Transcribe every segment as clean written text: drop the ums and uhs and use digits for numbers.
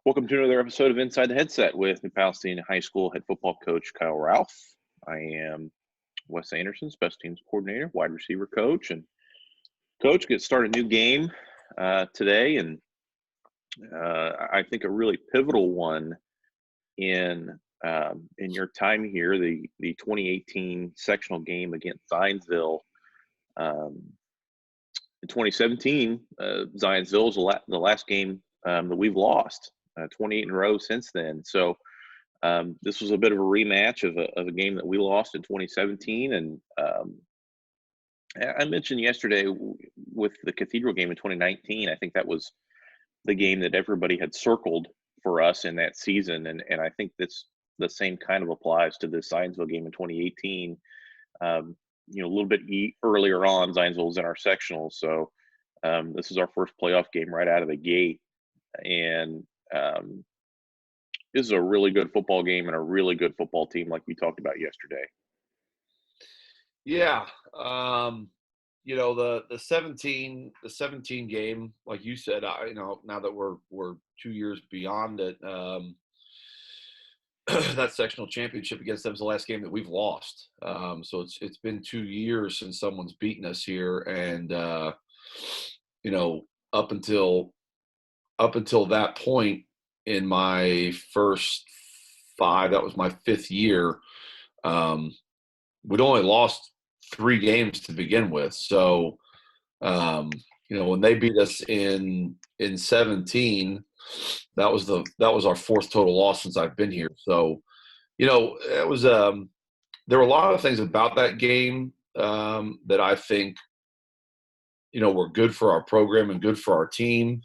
Welcome to another episode of Inside the Headset with New Palestine High School head football coach Kyle Ralph. I am Wes Anderson, special teams coordinator, wide receiver coach, and coach gets started a new game today, and I think a really pivotal one in your time here, the 2018 sectional game against Zionsville. In 2017, Zionsville is the last game that we've lost. 28 in a row since then. So this was a bit of a rematch of a game that we lost in 2017. And I mentioned yesterday with the Cathedral game in 2019, I think that was the game that everybody had circled for us in that season. And I think the same kind of applies to this Zionsville game in 2018. A little bit earlier on, Zionsville was in our sectional. So this is our first playoff game right out of the gate. And this is a really good football game and a really good football team, like we talked about yesterday. Yeah, the 17 game, like you said, now that we're 2 years beyond it, that sectional championship against them is the last game that we've lost. So it's been 2 years since someone's beaten us here, and up until that point in my first 5, that was my 5th year. We'd only lost 3 games to begin with. So, when they beat us in 17, that was our 4th total loss since I've been here. So, it was there were a lot of things about that game that I think were good for our program and good for our team.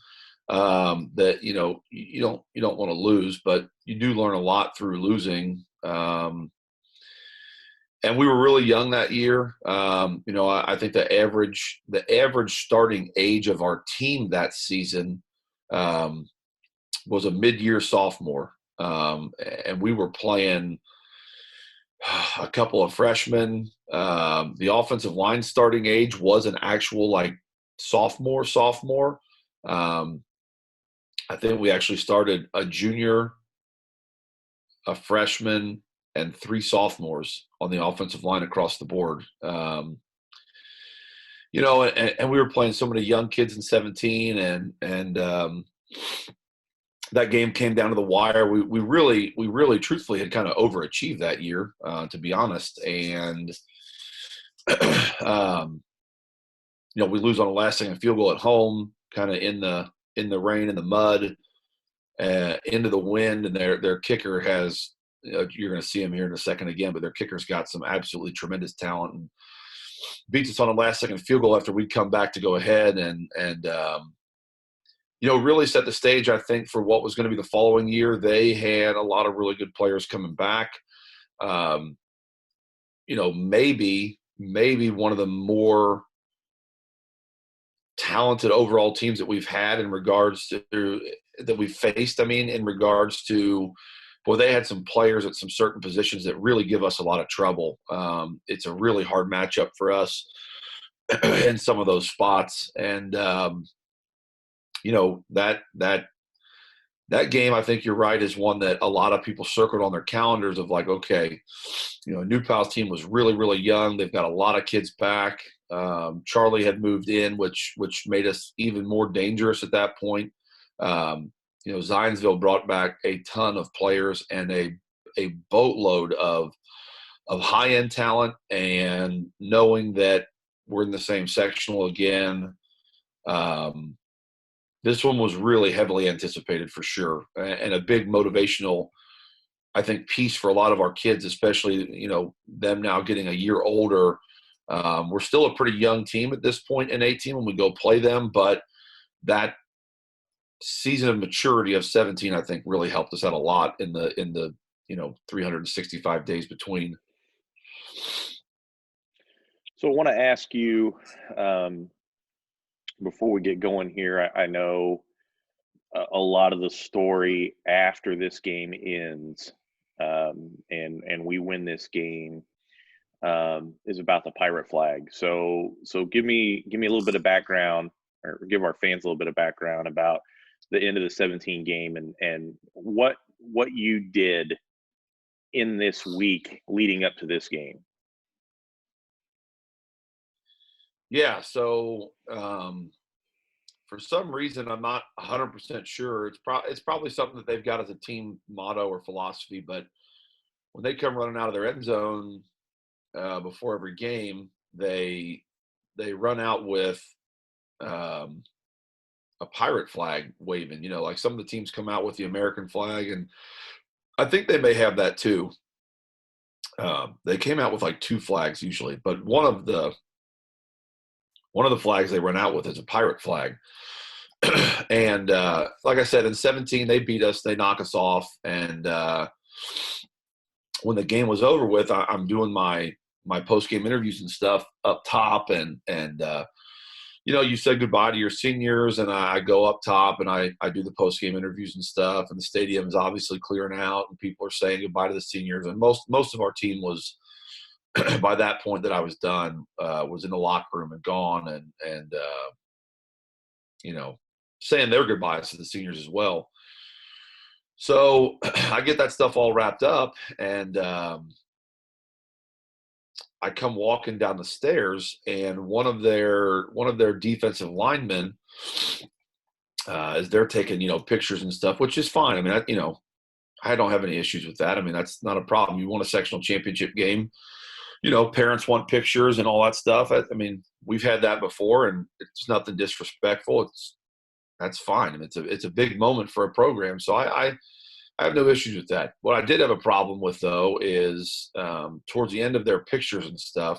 That you don't want to lose, but you do learn a lot through losing. And we were really young that year. I think the average starting age of our team that season was a mid-year sophomore, and we were playing a couple of freshmen. The offensive line starting age was an actual sophomore. I think we actually started a junior, a freshman, and 3 sophomores on the offensive line across the board. And we were playing so many young kids in 17, and that game came down to the wire. We really truthfully had kind of overachieved that year, to be honest. And we lose on a last-second field goal at home, kind of in the rain and the mud, into the wind, and their kicker has. You're going to see him here in a second again, but their kicker's got some absolutely tremendous talent and beats us on a last-second field goal after we'd come back to go ahead and really set the stage, I think, for what was going to be the following year. They had a lot of really good players coming back. Maybe one of the more talented overall teams that we've had in regards to that we've faced. In regards to, boy, they had some players at some certain positions that really give us a lot of trouble. It's a really hard matchup for us in some of those spots. And, that game, I think you're right, is one that a lot of people circled on their calendars of like, okay, New Pal's team was really, really young. They've got a lot of kids back. Charlie had moved in, which made us even more dangerous at that point. Zionsville brought back a ton of players and a boatload of high-end talent, and knowing that we're in the same sectional again, this one was really heavily anticipated for sure, and a big motivational, I think, piece for a lot of our kids, especially, them now getting a year older. We're still a pretty young team at this point in 18 when we go play them, but that season of maturity of 17, I think, really helped us out a lot in the 365 days between. So I want to ask you, before we get going here, I know a lot of the story after this game ends, and we win this game, is about the pirate flag. So give me a little bit of background, or give our fans a little bit of background about the end of the 17 game and what you did in this week leading up to this game. Yeah. So for some reason, I'm not 100% sure. It's probably something that they've got as a team motto or philosophy. But when they come running out of their end zone before every game, they run out with a pirate flag waving. You know, like some of the teams come out with the American flag, and I think they may have that too. They came out with like two flags usually, but one of the flags they run out with is a pirate flag. And like I said, in 17 they beat us, they knock us off, and when the game was over with, I'm doing my post game interviews and stuff up top, and you know, you say goodbye to your seniors, and I go up top and I do the post game interviews and stuff, and the stadium is obviously clearing out, and people are saying goodbye to the seniors, and most of our team was by that point that I was done was in the locker room and gone, and you know, saying their goodbyes to the seniors as well. So I get that stuff all wrapped up, and I come walking down the stairs, and one of their defensive linemen, as they're taking, you know, pictures and stuff, which is fine. I mean, you know, I don't have any issues with that. I mean, that's not a problem. You won a sectional championship game. You know, parents want pictures and all that stuff. I mean, we've had that before, and it's nothing disrespectful. That's fine. I mean, it's a big moment for a program, so I have no issues with that. What I did have a problem with, though, is towards the end of their pictures and stuff,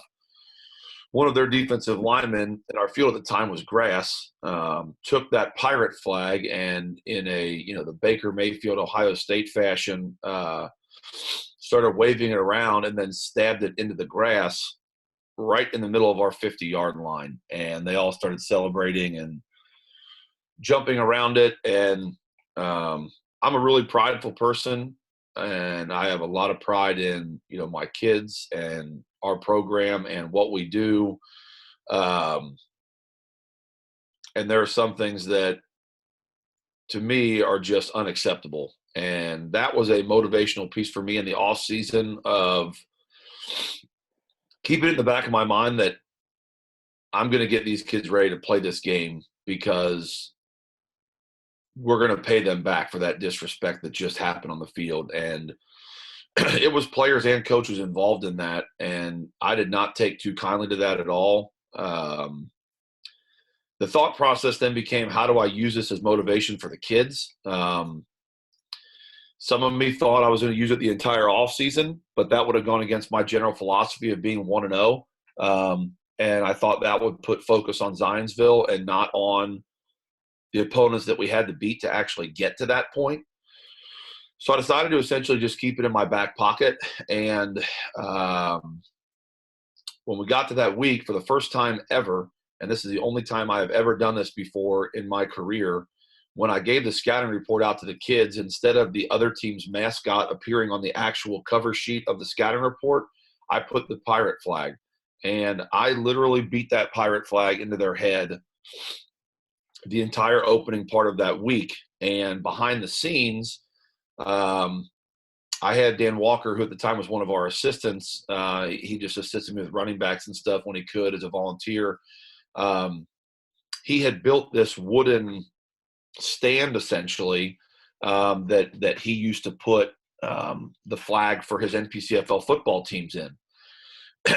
one of their defensive linemen, and our field at the time was grass, took that pirate flag and in a, you know, the Baker Mayfield, Ohio State fashion, started waving it around and then stabbed it into the grass right in the middle of our 50-yard line. And they all started celebrating and jumping around it. And I'm a really prideful person, and I have a lot of pride in, you know, my kids and our program and what we do. And there are some things that to me are just unacceptable. And that was a motivational piece for me in the off season of keeping it in the back of my mind that I'm going to get these kids ready to play this game, because we're going to pay them back for that disrespect that just happened on the field. And it was players and coaches involved in that, and I did not take too kindly to that at all. The thought process then became, how do I use this as motivation for the kids? Some of me thought I was going to use it the entire offseason, but that would have gone against my general philosophy of being 1-0. And I thought that would put focus on Zionsville and not on the opponents that we had to beat to actually get to that point. So I decided to essentially just keep it in my back pocket. And when we got to that week, for the first time ever, and this is the only time I have ever done this before in my career, when I gave the scouting report out to the kids, instead of the other team's mascot appearing on the actual cover sheet of the scouting report, I put the pirate flag. And I literally beat that pirate flag into their head the entire opening part of that week. And behind the scenes, I had Dan Walker, who at the time was one of our assistants. He just assisted me with running backs and stuff when he could as a volunteer. He had built this wooden stand, essentially, that he used to put the flag for his NPCFL football teams in.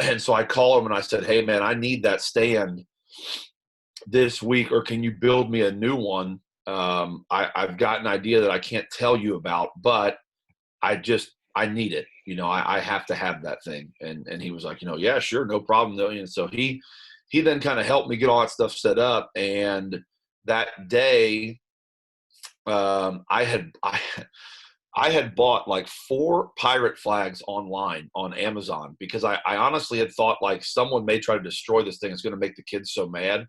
And so I called him and I said, hey, man, I need that stand this week, or can you build me a new one? I've got an idea that I can't tell you about, but I need it. You know, I have to have that thing. And he was like, you know, yeah, sure, no problem. And so he then kind of helped me get all that stuff set up. And that day, I had bought like 4 pirate flags online on Amazon, because I honestly had thought, like, someone may try to destroy this thing. It's going to make the kids so mad.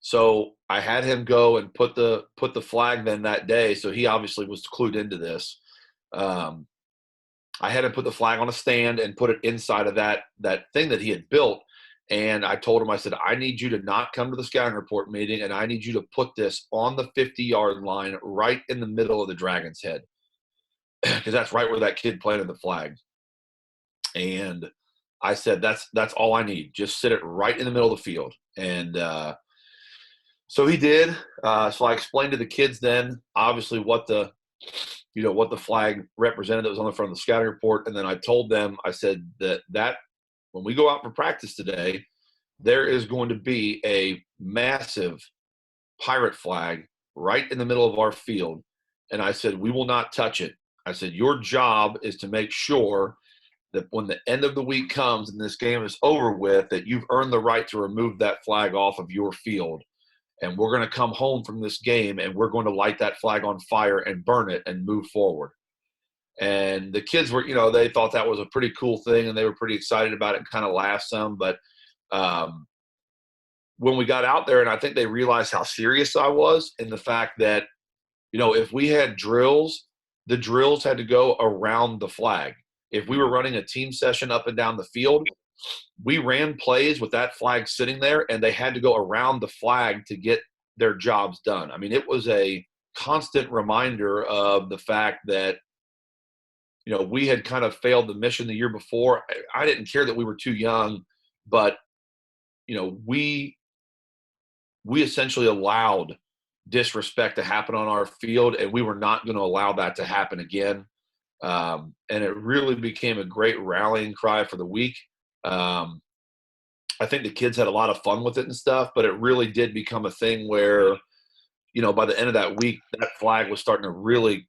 So I had him go and put the flag then that day. So he obviously was clued into this. I had him put the flag on a stand and put it inside of that thing that he had built. And I told him, I said, I need you to not come to the scouting report meeting, and I need you to put this on the 50-yard line right in the middle of the Dragon's Head, because that's right where that kid planted the flag. And I said, that's all I need. Just sit it right in the middle of the field. And so he did. So I explained to the kids then, obviously, what the flag represented that was on the front of the scouting report. And then I told them, I said that when we go out for practice today, there is going to be a massive pirate flag right in the middle of our field. And I said, we will not touch it. I said, your job is to make sure that when the end of the week comes and this game is over with, that you've earned the right to remove that flag off of your field. And we're going to come home from this game and we're going to light that flag on fire and burn it and move forward. And the kids were, they thought that was a pretty cool thing and they were pretty excited about it and kind of laughed some. But when we got out there, and I think they realized how serious I was, in the fact that, if we had drills, the drills had to go around the flag. If we were running a team session up and down the field, we ran plays with that flag sitting there, and they had to go around the flag to get their jobs done. I mean, it was a constant reminder of the fact that, we had kind of failed the mission the year before. I didn't care that we were too young, but, we essentially allowed disrespect to happen on our field, and we were not going to allow that to happen again. And it really became a great rallying cry for the week. I think the kids had a lot of fun with it and stuff, but it really did become a thing where, by the end of that week, that flag was starting to really,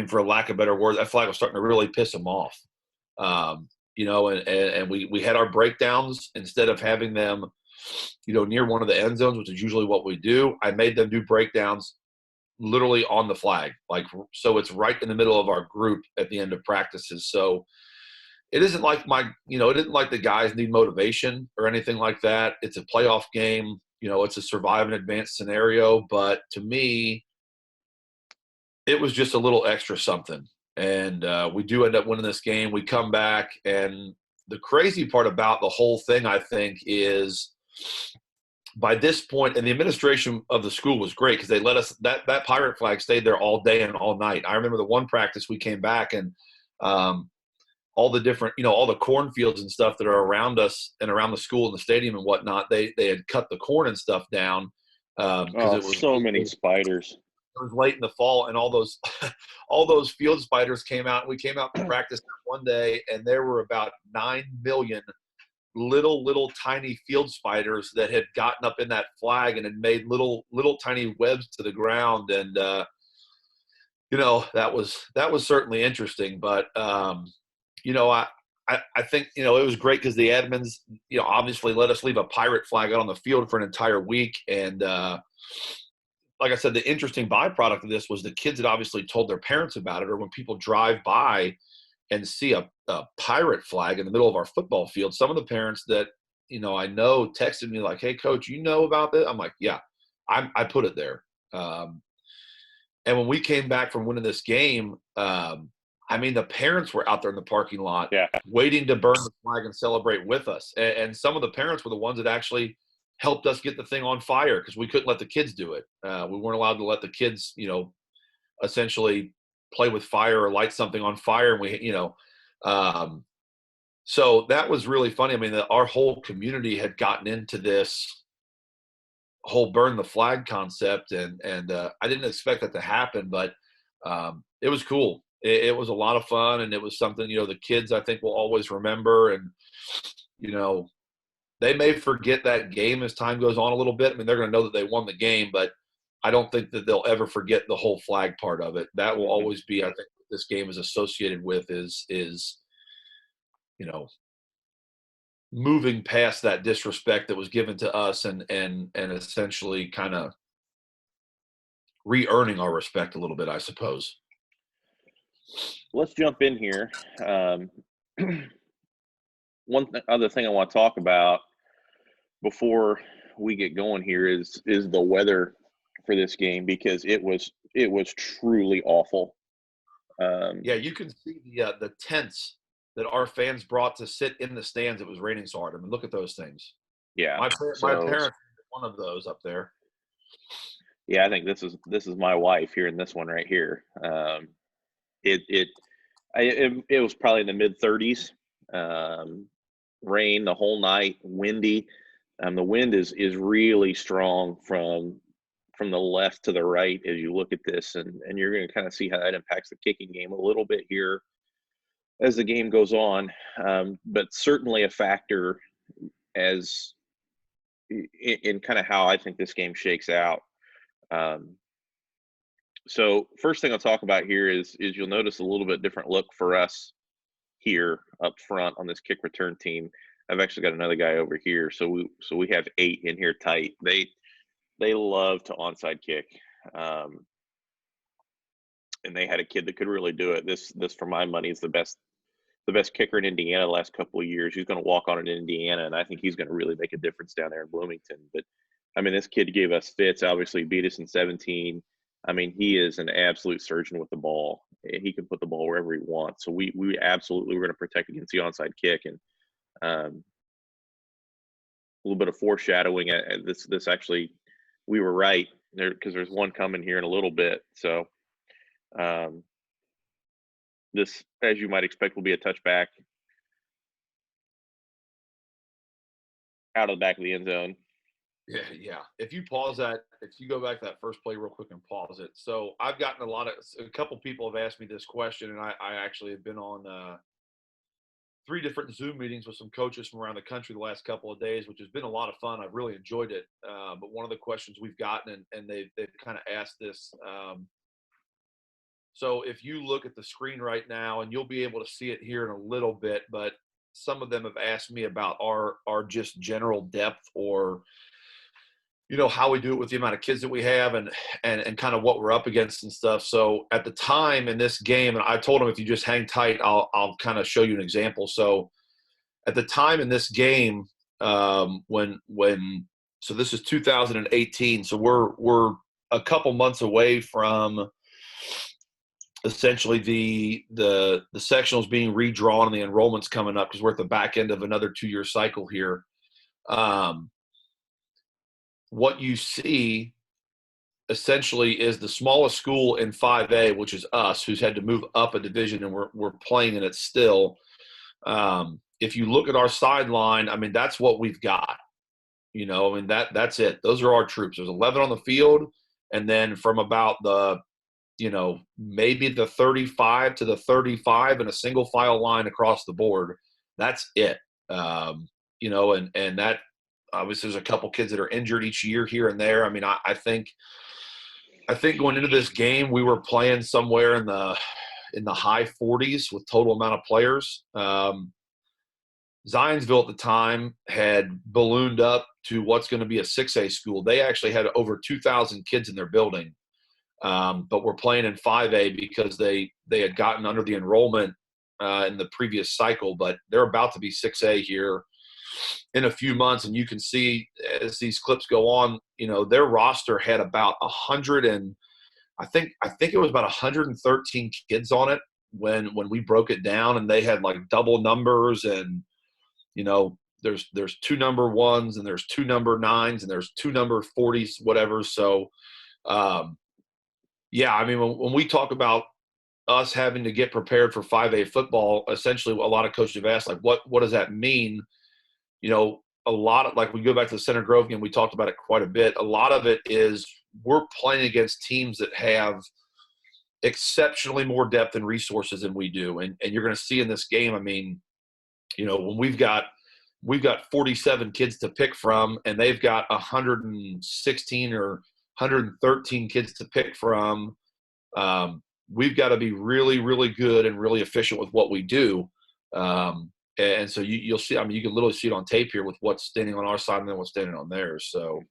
for lack of better word, that flag was starting to really piss them off. And we had our breakdowns. Instead of having them, near one of the end zones, which is usually what we do, I made them do breakdowns literally on the flag, so it's right in the middle of our group at the end of practices. So it isn't like it isn't like the guys need motivation or anything like that. It's a playoff game. It's a survive and advance scenario. But to me, it was just a little extra something. And we do end up winning this game. We come back, and the crazy part about the whole thing, I think, is by this point, and the administration of the school was great, because they let us, that pirate flag stayed there all day and all night. I remember the one practice we came back, and all the different, all the cornfields and stuff that are around us and around the school and the stadium and whatnot, they had cut the corn and stuff down. Because it was so many spiders. It was late in the fall, and all those all those field spiders came out. We came out to practice one day, and there were about 9 million little tiny field spiders that had gotten up in that flag and had made little tiny webs to the ground. And that was certainly interesting. But I think it was great, because the admins obviously let us leave a pirate flag out on the field for an entire week. And like I said, the interesting byproduct of this was the kids had obviously told their parents about it, or when people drive by and see a pirate flag in the middle of our football field, some of the parents that, I know texted me like, hey, coach, you know about this? I'm like, yeah, I put it there. And when we came back from winning this game, the parents were out there in the parking lot, waiting to burn the flag and celebrate with us. And some of the parents were the ones that actually helped us get the thing on fire, because we couldn't let the kids do it. We weren't allowed to let the kids, essentially play with fire or light something on fire. And we, so that was really funny. Our whole community had gotten into this whole burn the flag concept, and I didn't expect that to happen, but it was cool. It was a lot of fun, and it was something, the kids, I think, will always remember. And, they may forget that game as time goes on a little bit. They're going to know that they won the game, but I don't think that they'll ever forget the whole flag part of it. That will always be, I think, what this game is associated with is moving past that disrespect that was given to us, and essentially kind of re-earning our respect a little bit, I suppose. Let's jump in here. Other thing I want to talk about before we get going here is the weather for this game, because it was truly awful. Yeah, you can see the tents that our fans brought to sit in the stands. It was raining so hard. I mean, look at those things. Yeah. My So parents were one of those up there. yeah, I think this is my wife here in this one right here. It was probably in the mid 30s. Rain the whole night, windy. The wind is really strong from the left to the right as you look at this, and you're going to kind of see how that impacts the kicking game a little bit here as the game goes on. But certainly a factor as in kind of how I think this game shakes out. Um, so first thing I'll talk about here is you'll notice a little bit different look for us here up front on this kick return team. I've actually got another guy over here, so we have 8 in here tight. They love to onside kick, and they had a kid that could really do it. This for my money is the best kicker in Indiana the last couple of years. He's going to walk on it in Indiana, and I think he's going to really make a difference down there in Bloomington. But I mean, this kid gave us fits. Obviously, beat us in 17. I mean, he is an absolute surgeon with the ball. He can put the ball wherever he wants. So we absolutely were going to protect against the onside kick, and a little bit of foreshadowing. This actually, we were right there because there's one coming here in a little bit. So this, as you might expect, will be a touchback out of the back of the end zone. Yeah. If you pause that, if you go back to that first play real quick and pause it. So I've gotten a couple people have asked me this question, and I actually have been on 3 different Zoom meetings with some coaches from around the country the last couple of days, which has been a lot of fun. I've really enjoyed it. But one of the questions we've gotten, and they've kind of asked this. So if you look at the screen right now, and you'll be able to see it here in a little bit, but some of them have asked me about our just general depth, or how we do it with the amount of kids that we have, and kind of what we're up against and stuff. So at the time in this game, and I told them, if you just hang tight, I'll kind of show you an example. So at the time in this game, so this is 2018, so we're a couple months away from essentially the sectionals being redrawn and the enrollments coming up, because we're at the back end of another 2-year cycle here. What you see essentially is the smallest school in 5A, which is us, who's had to move up a division, and we're playing in it still. If you look at our sideline, I mean, that's what we've got. I mean, that's it. Those are our troops. There's 11 on the field, and then from about the maybe the 35 to the 35 in a single file line across the board. That's it. And that, obviously, there's a couple kids that are injured each year here and there. I mean, I think going into this game, we were playing somewhere in the high 40s with total amount of players. Zionsville at the time had ballooned up to what's going to be a 6A school. They actually had over 2,000 kids in their building. But we're playing in 5A because they had gotten under the enrollment in the previous cycle, but they're about to be 6A here in a few months. And you can see as these clips go on, their roster had about 100 and I think it was about 113 kids on it when we broke it down, and they had like double numbers, and there's 2 number 1s and there's 2 number 9s and there's 2 number 40s, whatever. So yeah, I mean, when we talk about us having to get prepared for 5A football, essentially a lot of coaches have asked, like, what does that mean? A lot of, like, we go back to the Center Grove game, we talked about it quite a bit. A lot of it is we're playing against teams that have exceptionally more depth and resources than we do. And you're going to see in this game, I mean, when we've got 47 kids to pick from, and they've got 116 or 113 kids to pick from, we've got to be really, really good and really efficient with what we do. And so you'll see, I mean, you can literally see it on tape here with what's standing on our side and then what's standing on theirs. So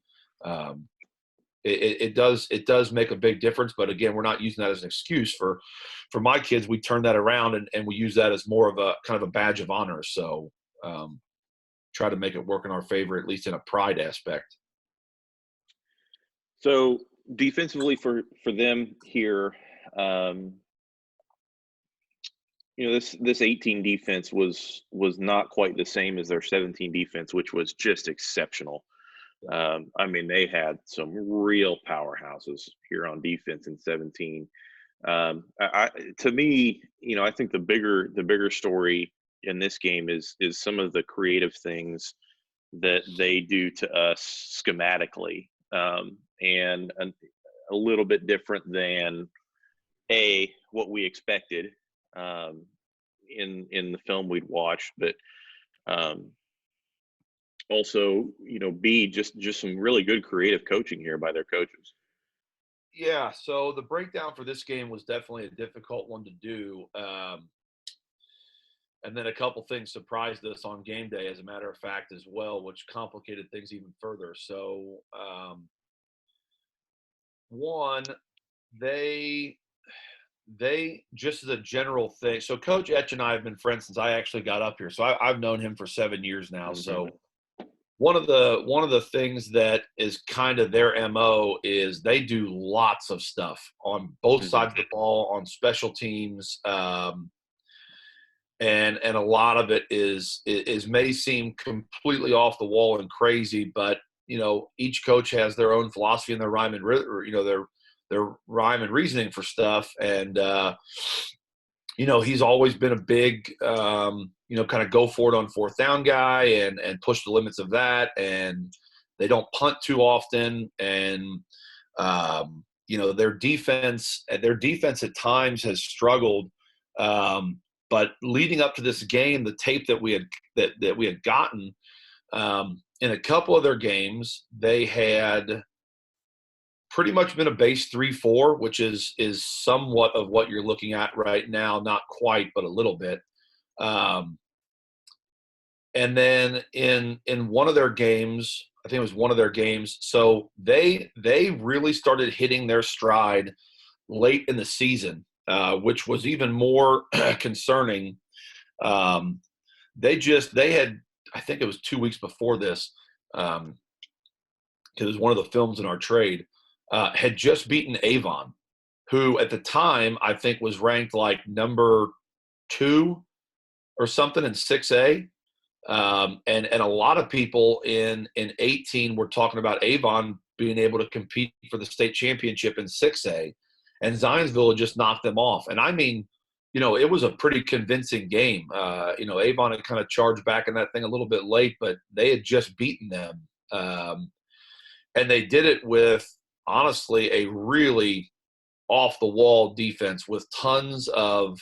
it does make a big difference. But again, we're not using that as an excuse for my kids. We turn that around and we use that as more of a kind of a badge of honor. So try to make it work in our favor, at least in a pride aspect. So defensively for them here, this 18 defense was not quite the same as their 17 defense, which was just exceptional. I mean, they had some real powerhouses here on defense in 17. To me, I think the bigger story in this game is some of the creative things that they do to us schematically, and a little bit different than what we expected, um, in the film we'd watched, but um, also, b just some really good creative coaching here by their coaches. Yeah, so the breakdown for this game was definitely a difficult one to do. And then a couple things surprised us on game day, as a matter of fact, as well, which complicated things even further. So, one, they just as a general thing. So, Coach Etch and I have been friends since I actually got up here. So, I've known him for 7 years now. Hmm. So, one of the things that is kind of their MO is they do lots of stuff on both Hmm. sides of the ball, on special teams. And a lot of it is may seem completely off the wall and crazy, but each coach has their own philosophy and their their rhyme and reasoning for stuff. And he's always been a big kind of go for it on fourth down guy, and push the limits of that, and they don't punt too often. And their defense at times has struggled. But leading up to this game, the tape that we had gotten, in a couple of their games, they had pretty much been a base 3-4, which is somewhat of what you're looking at right now. Not quite, but a little bit. And then in one of their games, I think it was one of their games, so they really started hitting their stride late in the season, which was even more concerning. Um, they had, I think it was 2 weeks before this, because it was one of the films in our trade, had just beaten Avon, who at the time I think was ranked like number 2 or something in 6A. And a lot of people in 18 were talking about Avon being able to compete for the state championship in 6A, and Zionsville had just knocked them off. And I mean, it was a pretty convincing game. Avon had kind of charged back in that thing a little bit late, but they had just beaten them. And they did it with, honestly, a really off the wall defense with tons of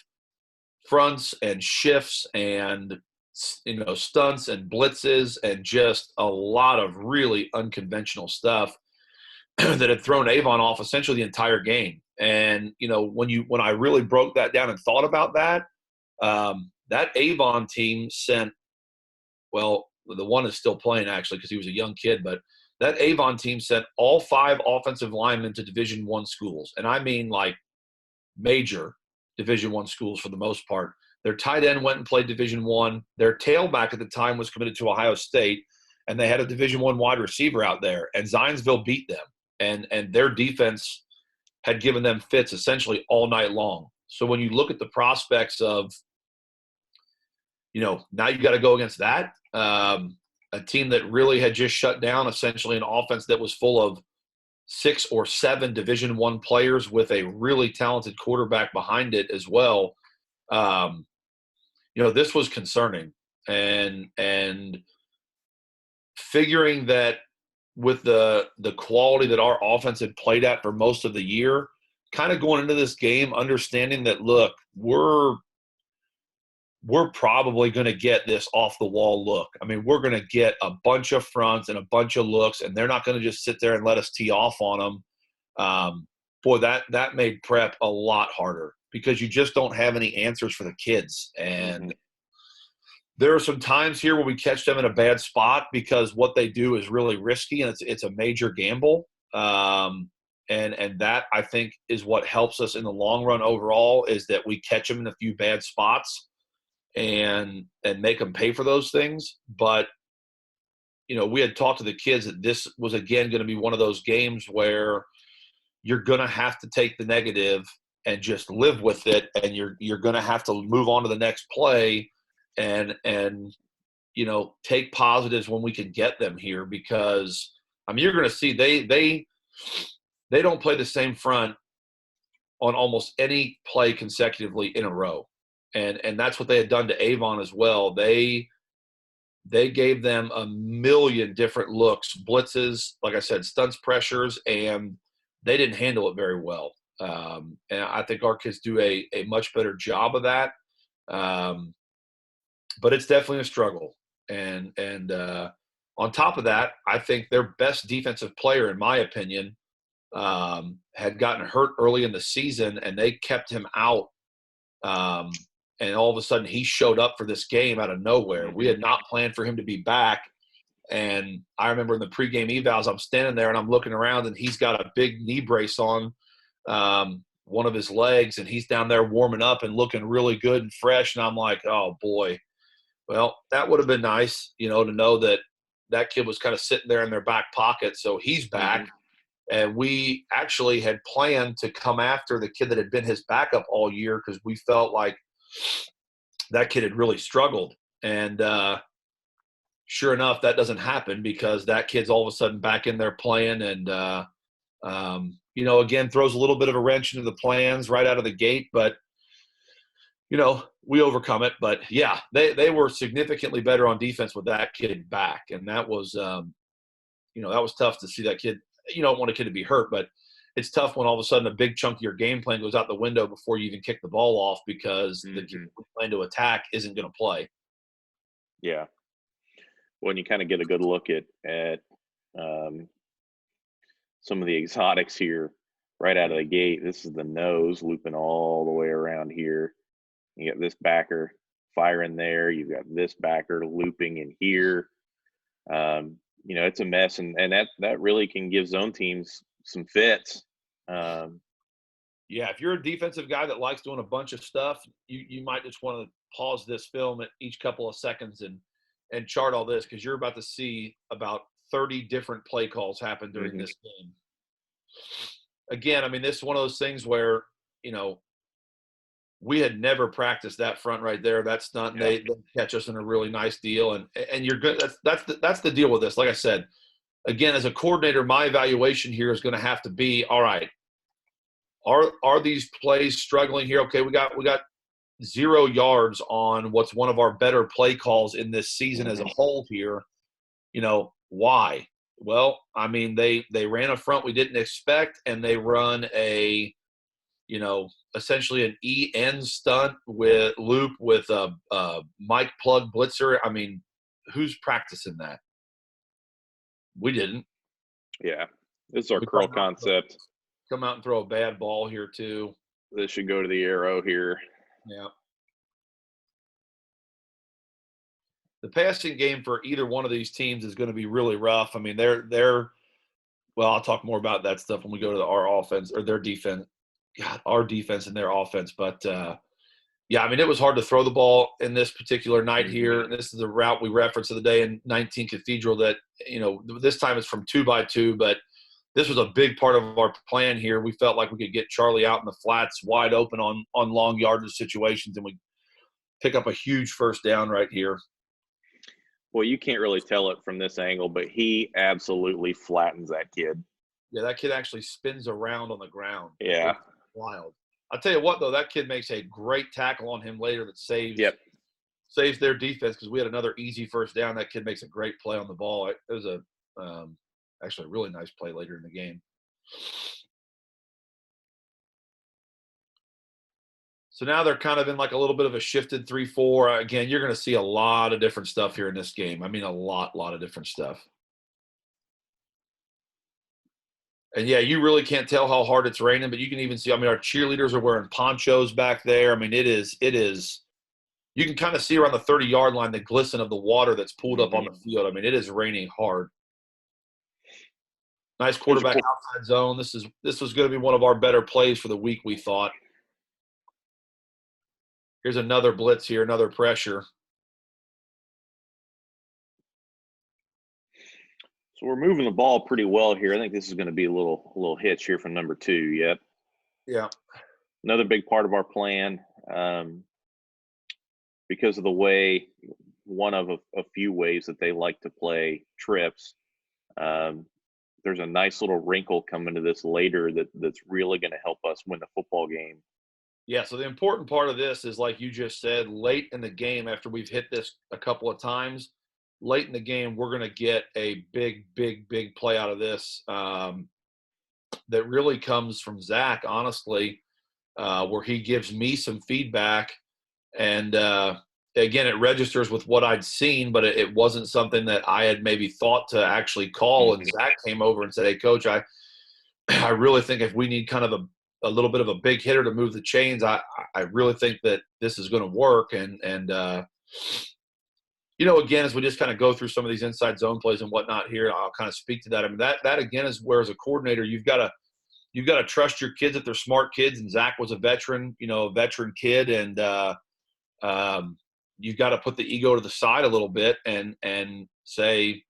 fronts and shifts and stunts and blitzes, and just a lot of really unconventional stuff that had thrown Avon off essentially the entire game. And when I really broke that down and thought about that, that Avon team sent, well, the one is still playing actually because he was a young kid, but that Avon team sent all 5 offensive linemen to Division I schools, and I mean like major Division I schools for the most part. Their tight end went and played Division I. Their tailback at the time was committed to Ohio State, and they had a Division I wide receiver out there, and Zionsville beat them. And their defense had given them fits essentially all night long. So when you look at the prospects of, now you got to go against that, a team that really had just shut down essentially an offense that was full of 6 or 7 Division I players with a really talented quarterback behind it as well. This was concerning, and figuring that with the quality that our offense had played at for most of the year, kind of going into this game, understanding that, look, we're probably going to get this off the wall look. I mean, we're going to get a bunch of fronts and a bunch of looks, and they're not going to just sit there and let us tee off on them. Boy, that made prep a lot harder because you just don't have any answers for the kids. And there are some times here where we catch them in a bad spot because what they do is really risky, and it's a major gamble. And that, I think, is what helps us in the long run overall, is that we catch them in a few bad spots and make them pay for those things. But, we had talked to the kids that this was, again, going to be one of those games where you're going to have to take the negative and just live with it, and you're going to have to move on to the next play, and take positives when we can get them here, because I mean, you're going to see they don't play the same front on almost any play consecutively in a row, and that's what they had done to Avon as well. They gave them a million different looks, blitzes, like I said, stunts, pressures, and they didn't handle it very well. And I think our kids do a much better job of that. But it's definitely a struggle. And on top of that, I think their best defensive player, in my opinion, had gotten hurt early in the season, and they kept him out. And all of a sudden he showed up for this game out of nowhere. We had not planned for him to be back. And I remember in the pregame evals, I'm standing there and I'm looking around, and he's got a big knee brace on one of his legs, and he's down there warming up and looking really good and fresh. And I'm like, oh boy, well, that would have been nice, to know that kid was kind of sitting there in their back pocket. So he's back. Mm-hmm. And we actually had planned to come after the kid that had been his backup all year, because we felt like that kid had really struggled. And sure enough, that doesn't happen, because that kid's all of a sudden back in there playing, and again, throws a little bit of a wrench into the plans right out of the gate. But we overcome it. But yeah, they were significantly better on defense with that kid back, and that was that was tough to see that kid. You don't want a kid to be hurt, but it's tough when all of a sudden a big chunk of your game plan goes out the window before you even kick the ball off, because the kid you plan to attack isn't going to play. Yeah. When you kind of get a good look at some of the exotics here right out of the gate, this is the nose looping all the way around here. You got this backer firing there. You've got this backer looping in here. It's a mess, and that really can give zone teams some fits. Yeah, if you're a defensive guy that likes doing a bunch of stuff, you might just want to pause this film at each couple of seconds and chart all this, because you're about to see about 30 different play calls happen during this game. Again, I mean, this is one of those things where, we had never practiced that front right there. That stunt, they catch us in a really nice deal. And you're good. That's the deal with this. Like I said, again, as a coordinator, my evaluation here is going to have to be, all right, are these plays struggling here? Okay, we got 0 yards on what's one of our better play calls in this season as a whole here. Why? Well, I mean, they ran a front we didn't expect, and they run a, essentially an EN stunt with loop with a mic plug blitzer. I mean, who's practicing that? We didn't. Yeah, this is our curl concept. Come out and throw a bad ball here too. This should go to the arrow here. Yeah. The passing game for either one of these teams is going to be really rough. I mean, they're well, I'll talk more about that stuff when we go to our offense or their defense. God, our defense and their offense. But, yeah, I mean, it was hard to throw the ball in this particular night here. This is the route we referenced the day in 19 Cathedral that, this time it's from 2x2, but this was a big part of our plan here. We felt like we could get Charlie out in the flats wide open on long yardage situations, and we pick up a huge first down right here. Well, you can't really tell it from this angle, but he absolutely flattens that kid. Yeah, that kid actually spins around on the ground. Yeah. It's wild. I'll tell you what, though, that kid makes a great tackle on him later that saves their defense, because we had another easy first down. That kid makes a great play on the ball. It was actually a really nice play later in the game. So now they're kind of in like a little bit of a shifted 3-4. Again, you're going to see a lot of different stuff here in this game. I mean, a lot of different stuff. And, yeah, you really can't tell how hard it's raining, but you can even see, I mean, our cheerleaders are wearing ponchos back there. I mean, it is you can kind of see around the 30-yard line the glisten of the water that's pooled up on the field. I mean, it is raining hard. Nice quarterback outside zone. This was going to be one of our better plays for the week, we thought. Here's another blitz here, another pressure. So we're moving the ball pretty well here. I think this is going to be a little hitch here from number 2. Yep. Yeah. Another big part of our plan, because of the way, one of a few ways that they like to play trips. Um, there's a nice little wrinkle coming to this later that's really going to help us win the football game. Yeah, so the important part of this is, like you just said, late in the game, after we've hit this a couple of times, late in the game, we're going to get a big, big, big play out of this that really comes from Zach, honestly, where he gives me some feedback. And again, it registers with what I'd seen, but it wasn't something that I had maybe thought to actually call. And Zach came over and said, "Hey, Coach, I really think if we need kind of a little bit of a big hitter to move the chains, I really think that this is going to work." And again, as we just kind of go through some of these inside zone plays and whatnot here, I'll kind of speak to that. I mean, that again is where, as a coordinator, you've got to trust your kids that they're smart kids. And Zach was a veteran kid, and you've got to put the ego to the side a little bit and say,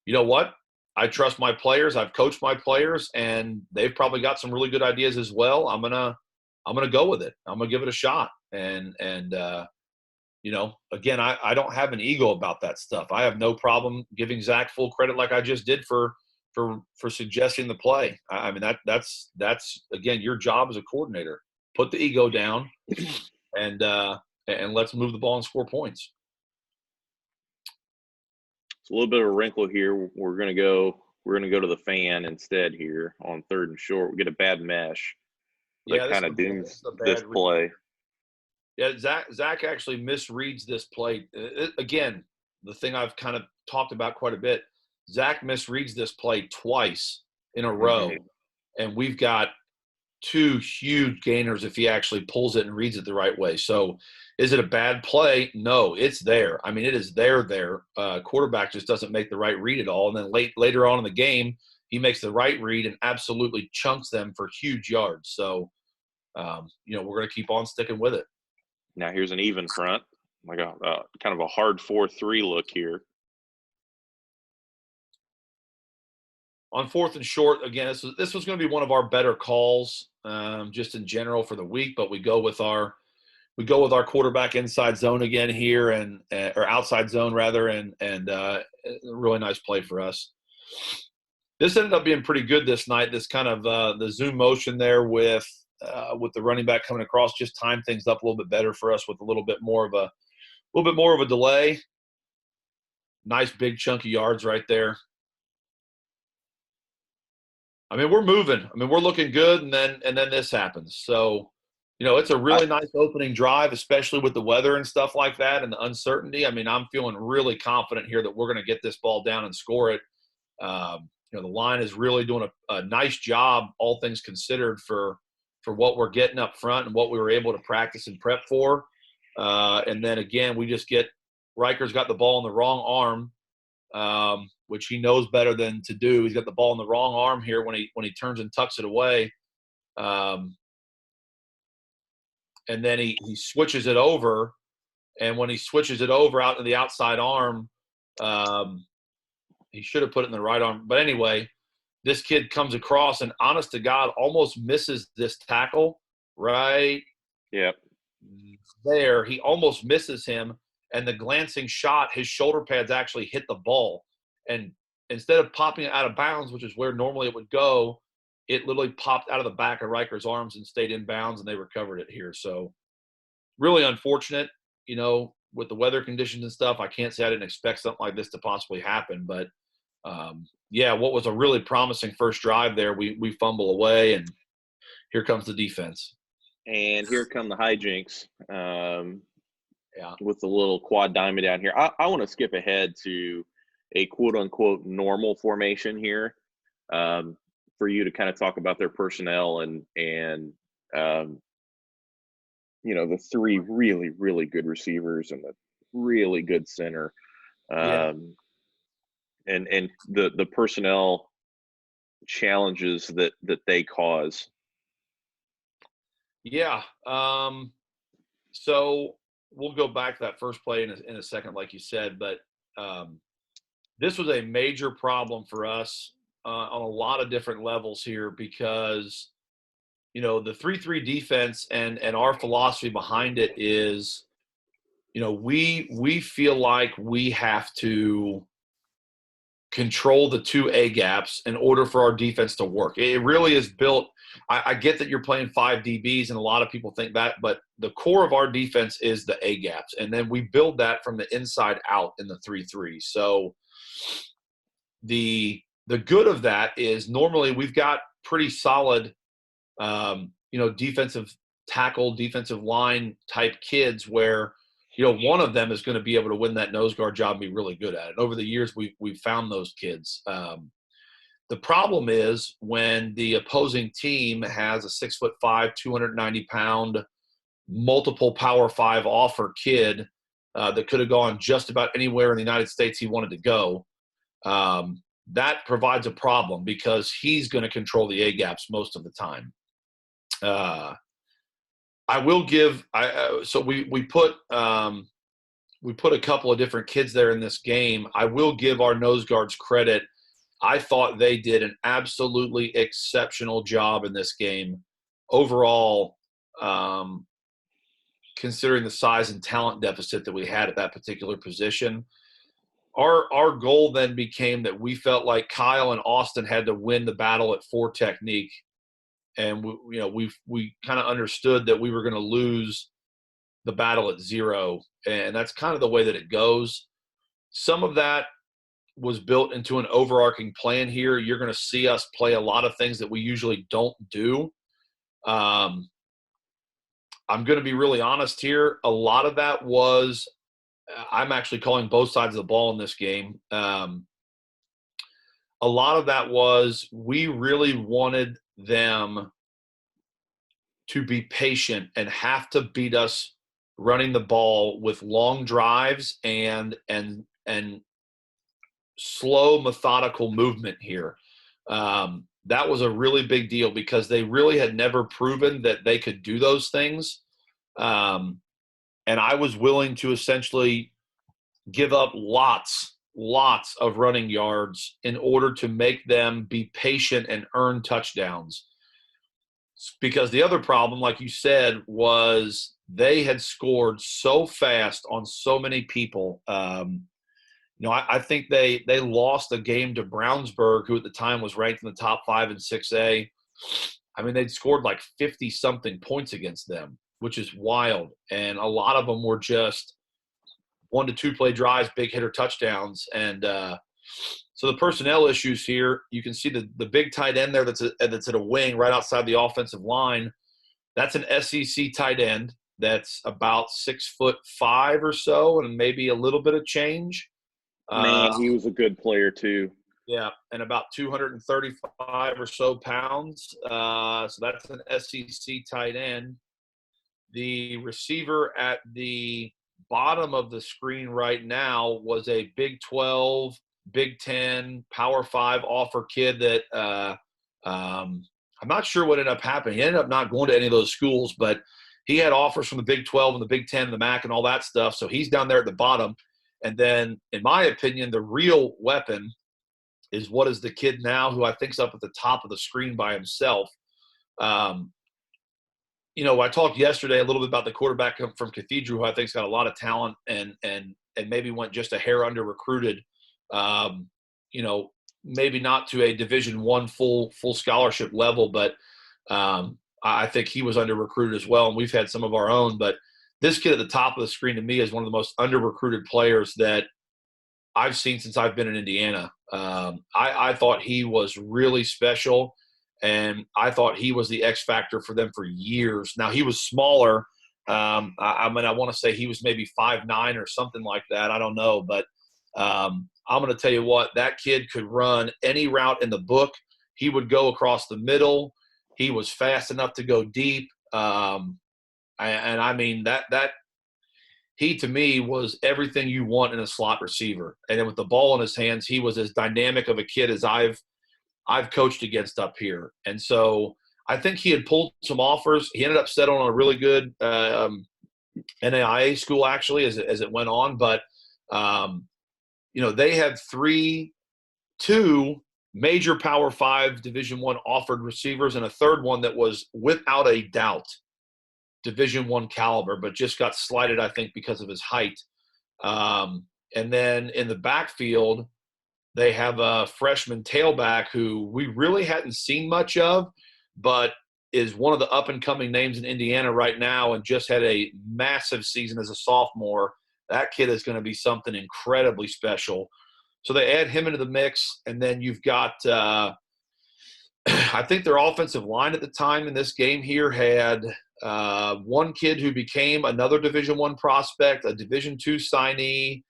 you know what? I trust my players. I've coached my players, and they've probably got some really good ideas as well. I'm gonna go with it. I'm gonna give it a shot. And again, I don't have an ego about that stuff. I have no problem giving Zach full credit, like I just did for suggesting the play. I mean, that's again your job as a coordinator. Put the ego down, and let's move the ball and score points. It's a little bit of a wrinkle here. We're gonna go to the fan instead here on 3rd and short. We get a bad mesh that kind of dooms this play. Yeah, Zach actually misreads this play. Again, the thing I've kind of talked about quite a bit, Zach misreads this play twice in a row, and we've got 2 huge gainers if he actually pulls it and reads it the right way. So is it a bad play? No, it's there. I mean, it is there. Quarterback just doesn't make the right read at all. And then later on in the game, he makes the right read and absolutely chunks them for huge yards. So, we're going to keep on sticking with it. Now here's an even front, like a kind of a hard 4-3 look here. On 4th and short, again, this was going to be one of our better calls, just in general for the week. But we go with our quarterback inside zone again here, or outside zone rather, and a really nice play for us. This ended up being pretty good this night. This kind of the zoom motion there with the running back coming across just timed things up a little bit better for us with a little bit more of a delay. Nice big chunky yards right there. I mean, we're moving. I mean, we're looking good, and then this happens. So, it's a really nice opening drive, especially with the weather and stuff like that and the uncertainty. I mean, I'm feeling really confident here that we're going to get this ball down and score it. The line is really doing a nice job, all things considered, for what we're getting up front and what we were able to practice and prep for. And then again, we just get Riker's got the ball in the wrong arm, which he knows better than to do. He's got the ball in the wrong arm here when he turns and tucks it away. And then he switches it over. And when he switches it over out to the outside arm, he should have put it in the right arm. But anyway, this kid comes across and, honest to God, almost misses this tackle right there. He almost misses him. And the glancing shot, his shoulder pads actually hit the ball. And instead of popping it out of bounds, which is where normally it would go, it literally popped out of the back of Riker's arms and stayed in bounds, and they recovered it here. So really unfortunate, with the weather conditions and stuff. I can't say I didn't expect something like this to possibly happen. But, what was a really promising first drive there, we fumble away, and here comes the defense. And here come the hijinks. With the little quad diamond down here. I want to skip ahead to a quote-unquote normal formation here, for you to kind of talk about their personnel and the 3 really, really good receivers and the really good center, and the personnel challenges that they cause. Yeah. So we'll go back to that first play in a second, like you said, but this was a major problem for us on a lot of different levels here because, the 3-3 defense and our philosophy behind it is, we feel like we have to control the two A gaps in order for our defense to work. It really is built. I get that you're playing 5 DBs, and a lot of people think that, but the core of our defense is the A gaps, and then we build that from the inside out in the 3-3. So the good of that is normally we've got pretty solid, defensive tackle, defensive line type kids where one of them is going to be able to win that nose guard job and be really good at it. Over the years, we've found those kids. The problem is when the opposing team has a 6'5", 290-pound, multiple Power 5 offer kid that could have gone just about anywhere in the United States he wanted to go. That provides a problem because he's going to control the A gaps most of the time. I will give. So we put a couple of different kids there in this game. I will give our nose guards credit. I thought they did an absolutely exceptional job in this game overall, considering the size and talent deficit that we had at that particular position. Our goal then became that we felt like Kyle and Austin had to win the battle at 4 technique. And we kind of understood that we were going to lose the battle at 0, and that's kind of the way that it goes. Some of that was built into an overarching plan here. You're going to see us play a lot of things that we usually don't do. I'm going to be really honest here. A lot of that was I'm actually calling both sides of the ball in this game. A lot of that was we really wanted them to be patient and have to beat us running the ball with long drives and slow methodical movement here. That was a really big deal because they really had never proven that they could do those things. And I was willing to essentially give up lots of running yards in order to make them be patient and earn touchdowns. Because the other problem, like you said, was they had scored so fast on so many people. I think they lost a game to Brownsburg, who at the time was ranked in the top 5 in 6A. I mean, they'd scored like 50-something points against them, which is wild. And a lot of them were just 1 to 2 play drives, big hitter touchdowns. And so the personnel issues here, you can see the big tight end there that's at a wing right outside the offensive line. That's an SEC tight end that's about 6'5" or so, and maybe a little bit of change. Man, he was a good player too. Yeah, and about 235 or so pounds. So that's an SEC tight end. The receiver at the bottom of the screen right now was a Big 12, Big 10, Power 5 offer kid that I'm not sure what ended up happening. He ended up not going to any of those schools, but he had offers from the Big 12 and the Big 10 and the MAC and all that stuff. So he's down there at the bottom. And then, in my opinion, the real weapon is what is the kid now who I think's up at the top of the screen by himself. I talked yesterday a little bit about the quarterback from Cathedral, who I think's got a lot of talent and maybe went just a hair under recruited. Maybe not to a Division I full scholarship level, but I think he was under recruited as well. And we've had some of our own, but this kid at the top of the screen to me is one of the most under recruited players that I've seen since I've been in Indiana. I thought he was really special, and I thought he was the X factor for them for years. Now he was smaller. I want to say he was maybe 5'9" or something like that. I don't know, but I'm going to tell you what, that kid could run any route in the book. He would go across the middle. He was fast enough to go deep. That he, to me, was everything you want in a slot receiver. And then with the ball in his hands, he was as dynamic of a kid as I've coached against up here. And so I think he had pulled some offers. He ended up settling on a really good NAIA school, actually, as it went on. But, they had two major Power 5 Division I offered receivers, and a third one that was without a doubt Division I caliber, but just got slighted, I think, because of his height. And then in the backfield, they have a freshman tailback who we really hadn't seen much of, but is one of the up-and-coming names in Indiana right now and just had a massive season as a sophomore. That kid is going to be something incredibly special. So they add him into the mix, and then you've got I think their offensive line at the time in this game here had one kid who became another Division I prospect, a Division II signee.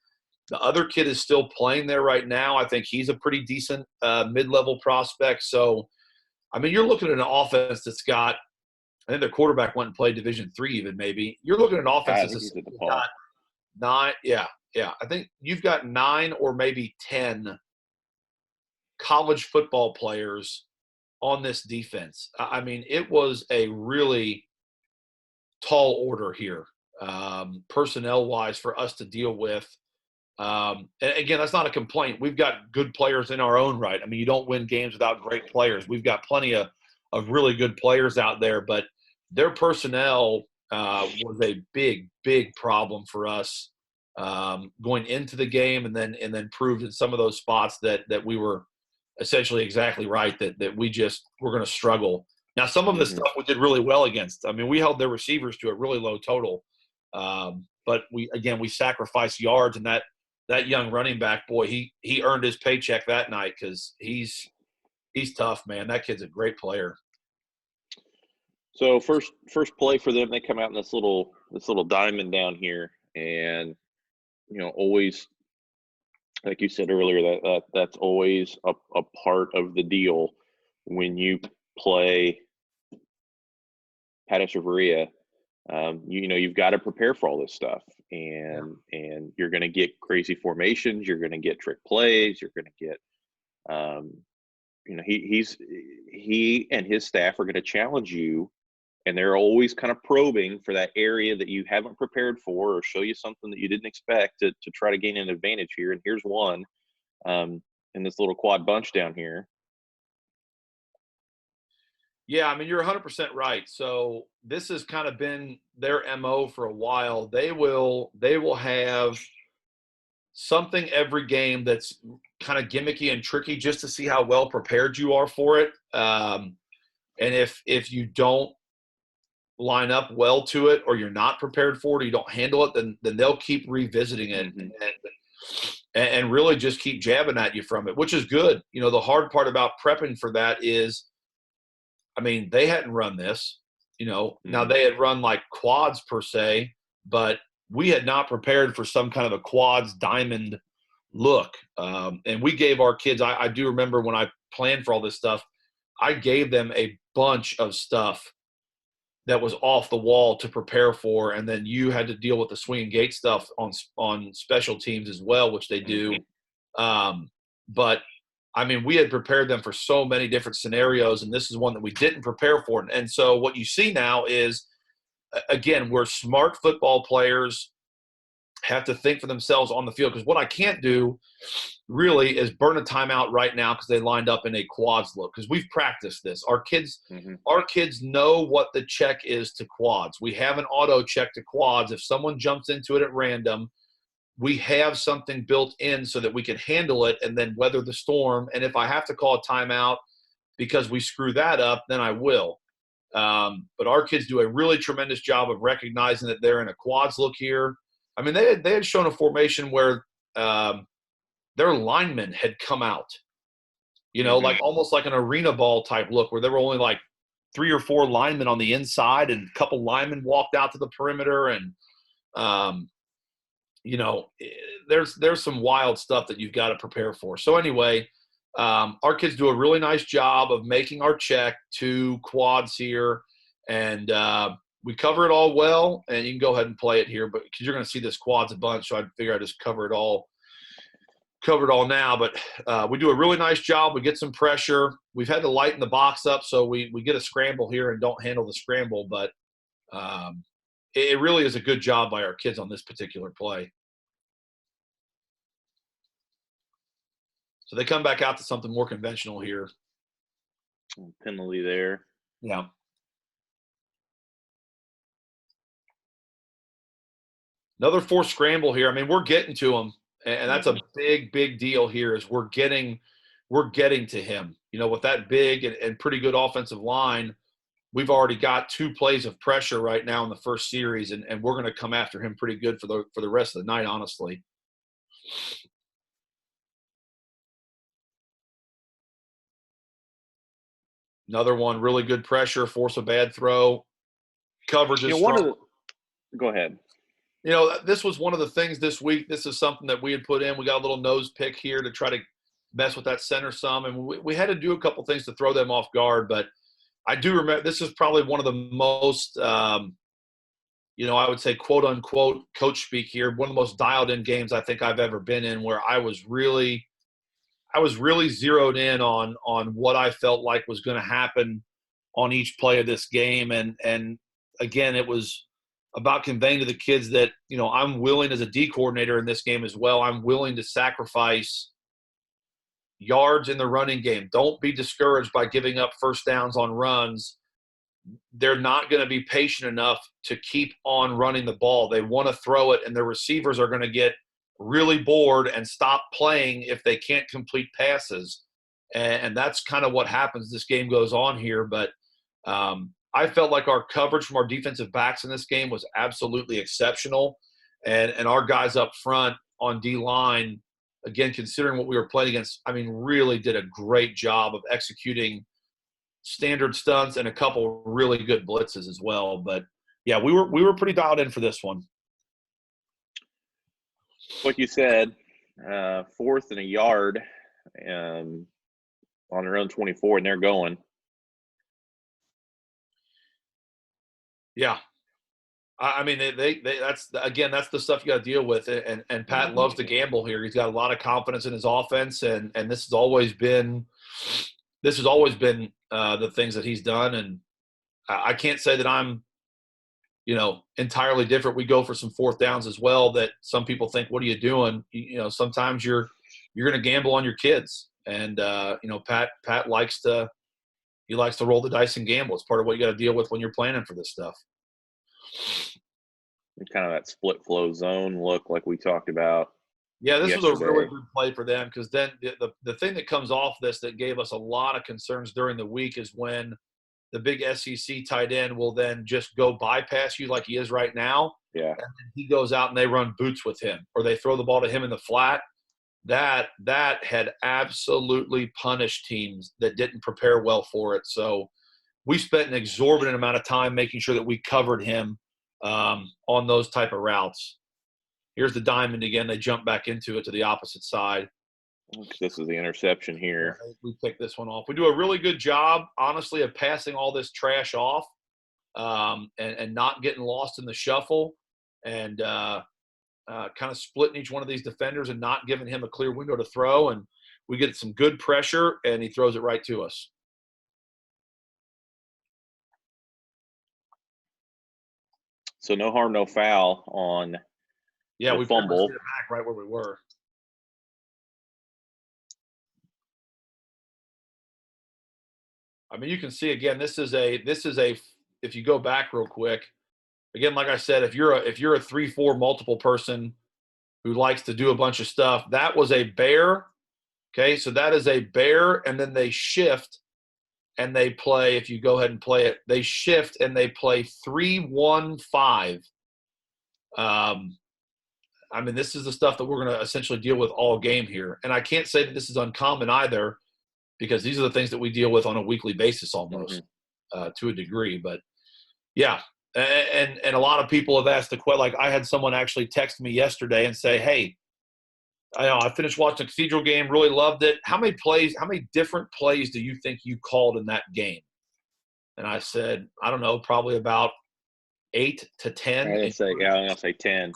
The other kid is still playing there right now. I think he's a pretty decent mid-level prospect. So, I mean, you're looking at an offense that's got – I think their quarterback went and played Division III even maybe. You're looking at an offense that's got 9 – yeah. I think you've got 9 or maybe 10 college football players on this defense. I mean, it was a really tall order here, personnel-wise, for us to deal with. And again, that's not a complaint. We've got good players in our own right. I mean, you don't win games without great players. We've got plenty of really good players out there, but their personnel was a big problem for us going into the game, and then proved in some of those spots that we were essentially exactly right, that we're going to struggle. Now, some of the stuff we did really well against. I mean, we held their receivers to a really low total, but we sacrificed yards, and that young running back, boy, he earned his paycheck that night because he's tough, man. That kid's a great player. So first play for them, they come out in this little diamond down here, and always, like you said earlier, that's always a part of the deal when you play Pattis or Berea. You've got to prepare for all this stuff, and you're going to get crazy formations, you're going to get trick plays, you're going to get he and his staff are going to challenge you, and they're always kind of probing for that area that you haven't prepared for, or show you something that you didn't expect to try to gain an advantage here. And here's one in this little quad bunch down here. Yeah, I mean, you're 100% right. So this has kind of been their MO for a while. They will have something every game that's kind of gimmicky and tricky just to see how well prepared you are for it. And if you don't line up well to it, or you're not prepared for it, or you don't handle it, then they'll keep revisiting it and really just keep jabbing at you from it, which is good. The hard part about prepping for that is, I mean, they hadn't run this, now they had run like quads per se, but we had not prepared for some kind of a quads diamond look. And we gave our kids, I do remember when I planned for all this stuff, I gave them a bunch of stuff that was off the wall to prepare for. And then you had to deal with the swing gate stuff on special teams as well, which they do. But I mean, we had prepared them for so many different scenarios, and this is one that we didn't prepare for. And so what you see now is, again, we're smart football players, have to think for themselves on the field. Because what I can't do really is burn a timeout right now because they lined up in a quads look, because we've practiced this. Our kids know what the check is to quads. We have an auto check to quads. If someone jumps into it at random, we have something built in so that we can handle it and then weather the storm. And if I have to call a timeout because we screw that up, then I will. But our kids do a really tremendous job of recognizing that they're in a quads look here. I mean, they had shown a formation where their linemen had come out, like almost like an arena ball type look, where there were only like 3 or 4 linemen on the inside, and a couple linemen walked out to the perimeter. And, there's some wild stuff that you've got to prepare for. So anyway, our kids do a really nice job of making our check to quads here, and we cover it all well. And you can go ahead and play it here, but because you're going to see this quads a bunch, so I figure I just cover it all now. But we do a really nice job. We get some pressure. We've had to lighten the box up, so we get a scramble here and don't handle the scramble. But it really is a good job by our kids on this particular play. So they come back out to something more conventional here. Penalty there. Yeah. Another forced scramble here. I mean, we're getting to him, and that's a big, big deal here. Is we're getting to him. You know, with that big and pretty good offensive line, we've already got 2 plays of pressure right now in the first series, and we're going to come after him pretty good for the rest of the night, honestly. Another one, really good pressure, force a bad throw. Coverage is strong. Go ahead. You know, this was one of the things this week. This is something that we had put in. We got a little nose pick here to try to mess with that center some, and we had to do a couple things to throw them off guard. But I do remember this is probably one of the most, you know, I would say quote unquote coach speak here, one of the most dialed in games I think I've ever been in, where I was really zeroed in on what I felt like was going to happen on each play of this game, and again, it was about conveying to the kids that, you know, I'm willing as a D coordinator in this game as well. I'm willing to sacrifice yards in the running game. Don't be discouraged by giving up first downs on runs. They're not going to be patient enough to keep on running the ball. They want to throw it, and their receivers are going to get really bored and stop playing if they can't complete passes. And that's kind of what happens. This game goes on here, but I felt like our coverage from our defensive backs in this game was absolutely exceptional. And our guys up front on D-line, again, considering what we were playing against, I mean, really did a great job of executing standard stunts and a couple really good blitzes as well. But, yeah, we were pretty dialed in for this one. Like you said, 4th and a yard on their own 24, and they're going. Yeah. I mean, that's the stuff you got to deal with. And Pat loves to gamble here. He's got a lot of confidence in his offense, and this has always been the things that he's done. And I can't say that I'm, you know, entirely different. We go for some 4th downs as well that some people think, what are you doing? You know, sometimes you're going to gamble on your kids. And, you know, Pat likes to roll the dice and gamble. It's part of what you got to deal with when you're planning for this stuff. Kind of that split flow zone look like we talked about. Yeah, this was a really good play for them, because then the thing that comes off this that gave us a lot of concerns during the week is when the big SEC tight end will then just go bypass you like he is right now. Yeah. And then he goes out and they run boots with him, or they throw the ball to him in the flat. That had absolutely punished teams that didn't prepare well for it. So we spent an exorbitant amount of time making sure that we covered him on those type of routes. Here's the diamond again. They jump back into it to the opposite side. This is the interception here. We pick this one off. We do a really good job, honestly, of passing all this trash off and not getting lost in the shuffle, and kind of splitting each one of these defenders and not giving him a clear window to throw. And we get some good pressure, and he throws it right to us. So no harm, no foul on we fumble. It back right where we were. I mean, you can see again. This is a. If you go back real quick, again, like I said, if you're a 3-4 multiple person who likes to do a bunch of stuff, that was a bear. Okay, so that is a bear, and then they shift and they play. If you go ahead and play it, they shift and they play 3-1-5. I mean, this is the stuff that we're going to essentially deal with all game here. And I can't say that this is uncommon either, because these are the things that we deal with on a weekly basis almost to a degree. But, yeah, and a lot of people have asked the question. Like, I had someone actually text me yesterday and say, hey, I finished watching the Cathedral game, really loved it. How many different plays do you think you called in that game? And I said, I don't know, probably about 8 to 10. I'm going to say 10.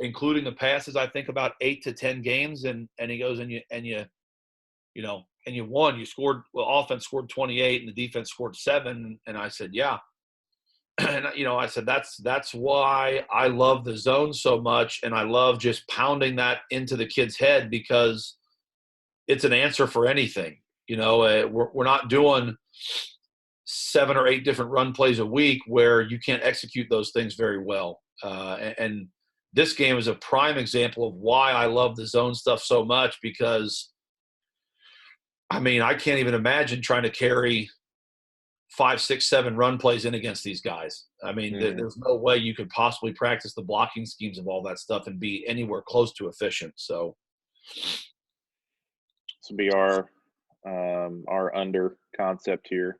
Including the passes, I think about 8 to 10 games. And he goes, and you won. You scored. Well, offense scored 28 and the defense scored 7. And I said, yeah. And, I said, that's why I love the zone so much. And I love just pounding that into the kid's head, because it's an answer for anything. We're not doing 7 or 8 different run plays a week where you can't execute those things very well. And this game is a prime example of why I love the zone stuff so much, because, I can't even imagine trying to carry 5, 6, 7 run plays in against these guys. There's no way you could possibly practice the blocking schemes of all that stuff and be anywhere close to efficient. So this will be our under concept here.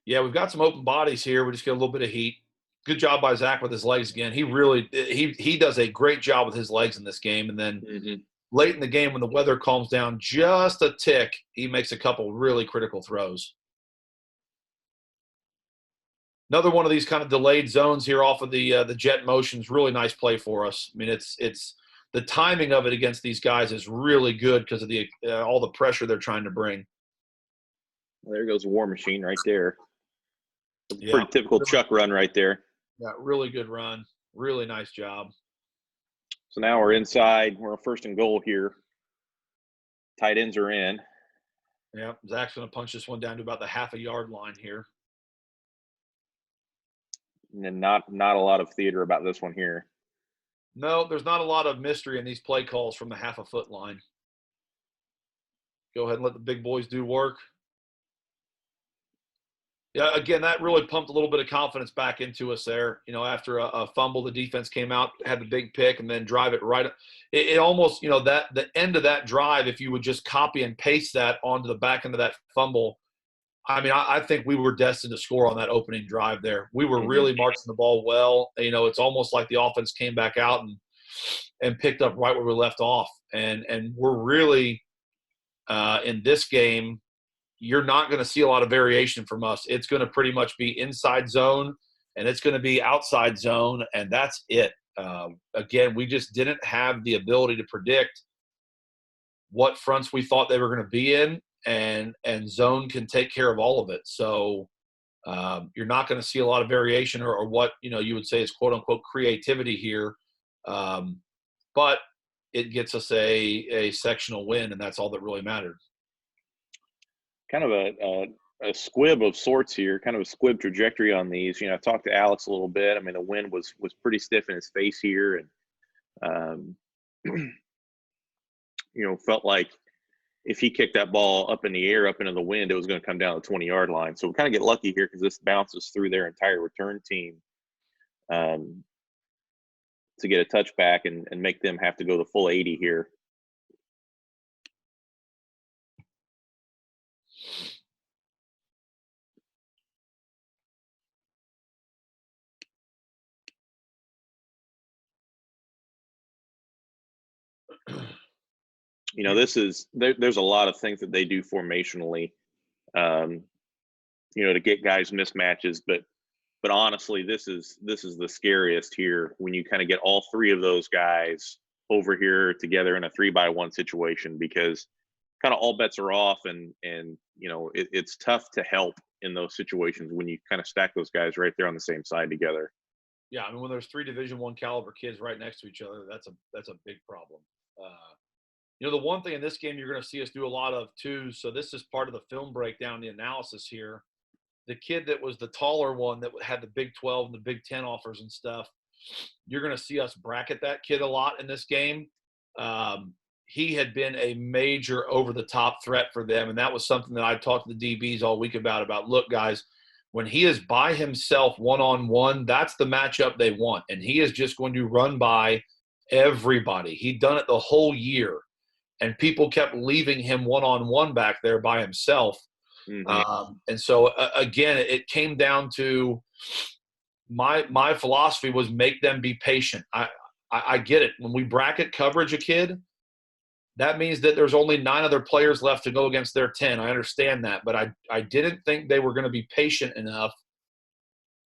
Yeah, we've got some open bodies here. We just get a little bit of heat. Good job by Zach with his legs again. He really he does a great job with his legs in this game. And then late in the game, when the weather calms down just a tick, he makes a couple really critical throws. Another one of these kind of delayed zones here off of the jet motions. Really nice play for us. It's the timing of it against these guys is really good because of the all the pressure they're trying to bring. Well, there goes a War Machine right there. Pretty typical Chuck run right there. Yeah, really good run. Really nice job. So now we're inside. We're first and goal here. Tight ends are in. Yeah, Zach's going to punch this one down to about the half-a-yard line here. And then not a lot of theater about this one here. No, there's not a lot of mystery in these play calls from the half-a-foot line. Go ahead and let the big boys do work. Yeah, again, that really pumped a little bit of confidence back into us there. After a fumble, the defense came out, had the big pick, and then drive it right. It almost, that the end of that drive, if you would just copy and paste that onto the back end of that fumble, I think we were destined to score on that opening drive there. We were really marching the ball well. It's almost like the offense came back out and picked up right where we left off. And we're really in this game, you're not going to see a lot of variation from us. It's going to pretty much be inside zone, and it's going to be outside zone, and that's it. Again, we just didn't have the ability to predict what fronts we thought they were going to be in, and zone can take care of all of it. So you're not going to see a lot of variation or what you would say is quote-unquote creativity here. But it gets us a sectional win, and that's all that really mattered. Kind of a squib of sorts here, kind of a squib trajectory on these. I talked to Alex a little bit. The wind was pretty stiff in his face here, and felt like if he kicked that ball up in the air, up into the wind, it was going to come down the 20-yard line. So we kind of get lucky here because this bounces through their entire return team to get a touchback and make them have to go the full 80 here. There's a lot of things that they do formationally, to get guys mismatches, but honestly, this is the scariest here when you kind of get all three of those guys over here together in a 3-by-1 situation, because kind of all bets are off, and it's tough to help in those situations when you kind of stack those guys right there on the same side together. Yeah, when there's 3 Division I caliber kids right next to each other, that's a big problem. The one thing in this game you're going to see us do a lot of too, so this is part of the film breakdown, the analysis here. The kid that was the taller one that had the Big 12 and the Big 10 offers and stuff, you're going to see us bracket that kid a lot in this game. He had been a major over-the-top threat for them, and that was something that I talked to the DBs all week about, look, guys, when he is by himself one-on-one, that's the matchup they want, and he is just going to run by everybody. He'd done it the whole year, and people kept leaving him one-on-one back there by himself. And so, again, it came down to my philosophy was make them be patient. I get it. When we bracket coverage a kid, that means that there's only 9 other players left to go against their 10. I understand that, but I didn't think they were going to be patient enough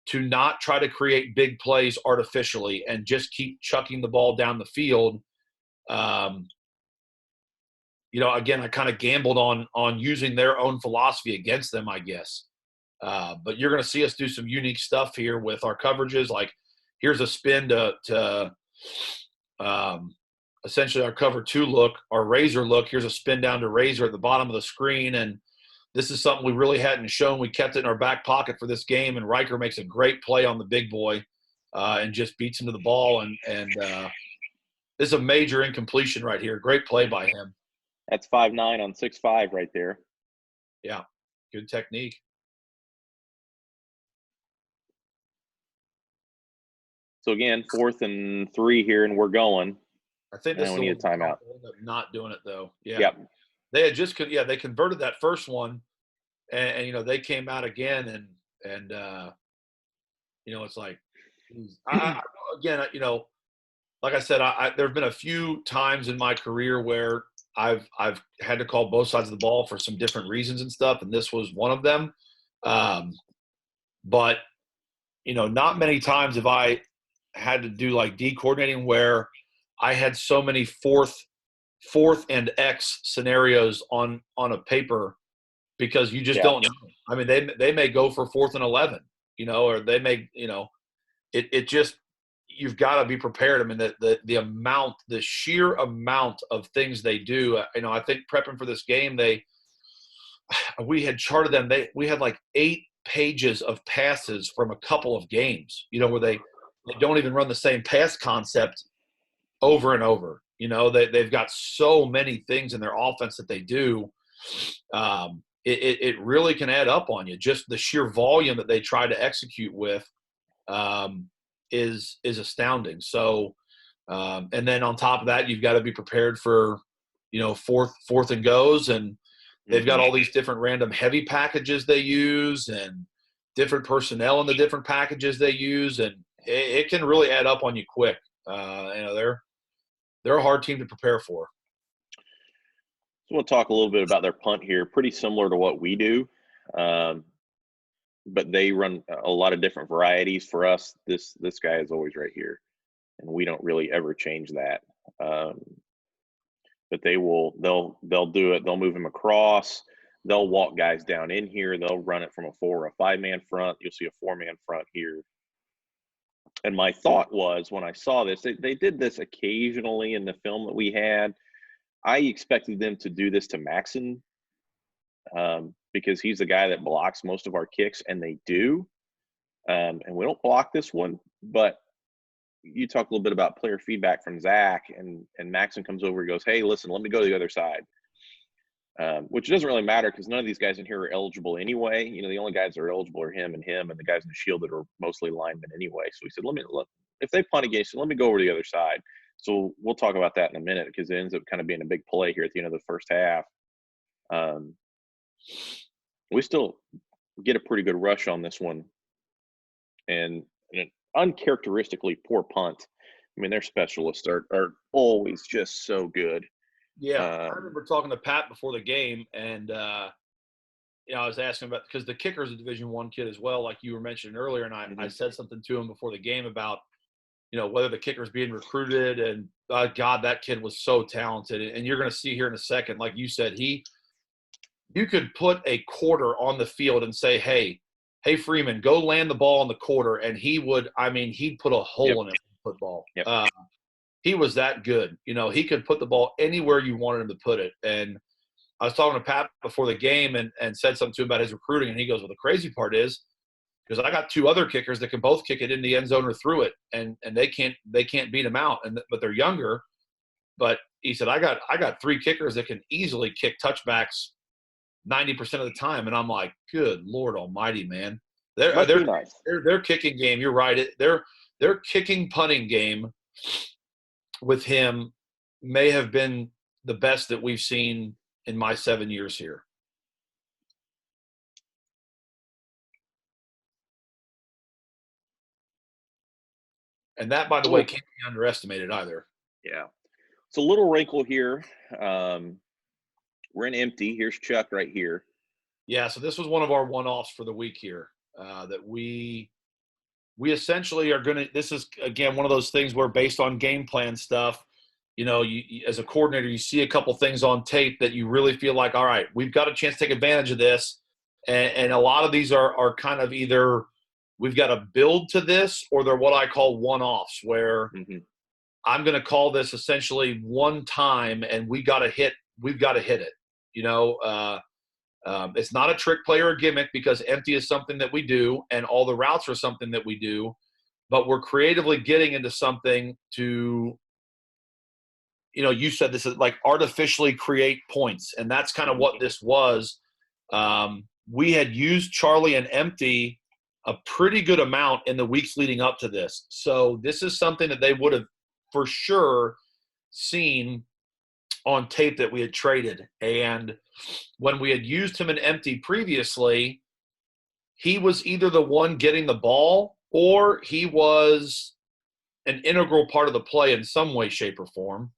to not try to create big plays artificially and just keep chucking the ball down the field. Again, I kind of gambled on using their own philosophy against them, I guess. But you're going to see us do some unique stuff here with our coverages. Like, here's a spin to essentially our cover 2 look, our razor look. Here's a spin down to razor at the bottom of the screen, and this is something we really hadn't shown. We kept it in our back pocket for this game, and Riker makes a great play on the big boy and just beats him to the ball. And this is a major incompletion right here. Great play by him. That's 5'9" on 6'5" right there. Yeah, good technique. So again, 4th and 3 here, and we're going. I think this And is we need a timeout. Not doing it though. Yeah. Yep. They had just they converted that first one, and you know they came out again, and you know it's like, again, you know, like I said, there have been a few times in my career where I've had to call both sides of the ball for some different reasons and stuff, and this was one of them. But you know, not many times have I had to do like D coordinating where I had so many fourth and X scenarios on a paper, because you just don't know. I mean, they may go for 4th and 11, you know, or they may, you know, it just, you've got to be prepared. I mean, the sheer amount of things they do, you know, I think prepping for this game, we had charted them. We had like 8 pages of passes from a couple of games, you know, where they don't even run the same pass concept over and over. You know, they've got so many things in their offense that they do. It really can add up on you. Just the sheer volume that they try to execute with is astounding. So, and then on top of that, you've got to be prepared for, you know, fourth and goes, and they've got all these different random heavy packages they use, and different personnel in the different packages they use, and it can really add up on you quick. You know, they're a hard team to prepare for. So we'll talk a little bit about their punt here. Pretty similar to what we do, but they run a lot of different varieties. For us, this guy is always right here, and we don't really ever change that. But they'll do it. They'll move him across. They'll walk guys down in here. They'll run it from a 4 or a 5-man front. You'll see a 4-man front here. And my thought was, when I saw this, they did this occasionally in the film that we had. I expected them to do this to Maxon because he's the guy that blocks most of our kicks, and they do. And we don't block this one, but you talk a little bit about player feedback from Zach, and Maxon comes over and goes, "Hey, listen, let me go to the other side," which doesn't really matter because none of these guys in here are eligible anyway. You know, the only guys that are eligible are him, and the guys in the shield that are mostly linemen anyway. So he said, if they punt against you, let me go over to the other side. So we'll talk about that in a minute, because it ends up kind of being a big play here at the end of the first half. We still get a pretty good rush on this one, and an uncharacteristically poor punt. I mean, their specialists are always just so good. Yeah, I remember talking to Pat before the game, and you know, I was asking about, because the kicker's a Division I kid as well, like you were mentioning earlier, and I said something to him before the game about, you know, whether the kicker's being recruited, and God, that kid was so talented. And you're going to see here in a second, like you said, you could put a quarter on the field and say, hey, Freeman, go land the ball on the quarter, and he'd put a hole in it in football. Yep. He was that good. You know, he could put the ball anywhere you wanted him to put it. And I was talking to Pat before the game and said something to him about his recruiting, and he goes, well, the crazy part is, because I got 2 other kickers that can both kick it in the end zone or through it, and they can't beat him out, but they're younger. But he said, I got 3 kickers that can easily kick touchbacks 90% of the time, and I'm like, good Lord Almighty, man. Their kicking game, you're right. Their kicking punting game with him may have been the best that we've seen in my 7 years here. And that, by the way, can't be underestimated either. Yeah. It's a little wrinkle here. We're in empty. Here's Chuck right here. Yeah, so this was one of our one-offs for the week here, that we essentially are going to – this is, again, one of those things where, based on game plan stuff, you know, you as a coordinator, you see a couple things on tape that you really feel like, all right, we've got a chance to take advantage of this. And a lot of these are kind of either we've got to build to this, or they're what I call one-offs, where I'm going to call this essentially one time, and we've got to hit it. It's not a trick play or a gimmick, because empty is something that we do, and all the routes are something that we do, but we're creatively getting into something to, you said this is like artificially create points, and that's kind of what this was. We had used Charlie and empty a pretty good amount in the weeks leading up to this. So this is something that they would have for sure seen on tape that we had traded. And when we had used him in empty previously, he was either the one getting the ball, or he was an integral part of the play in some way, shape, or form.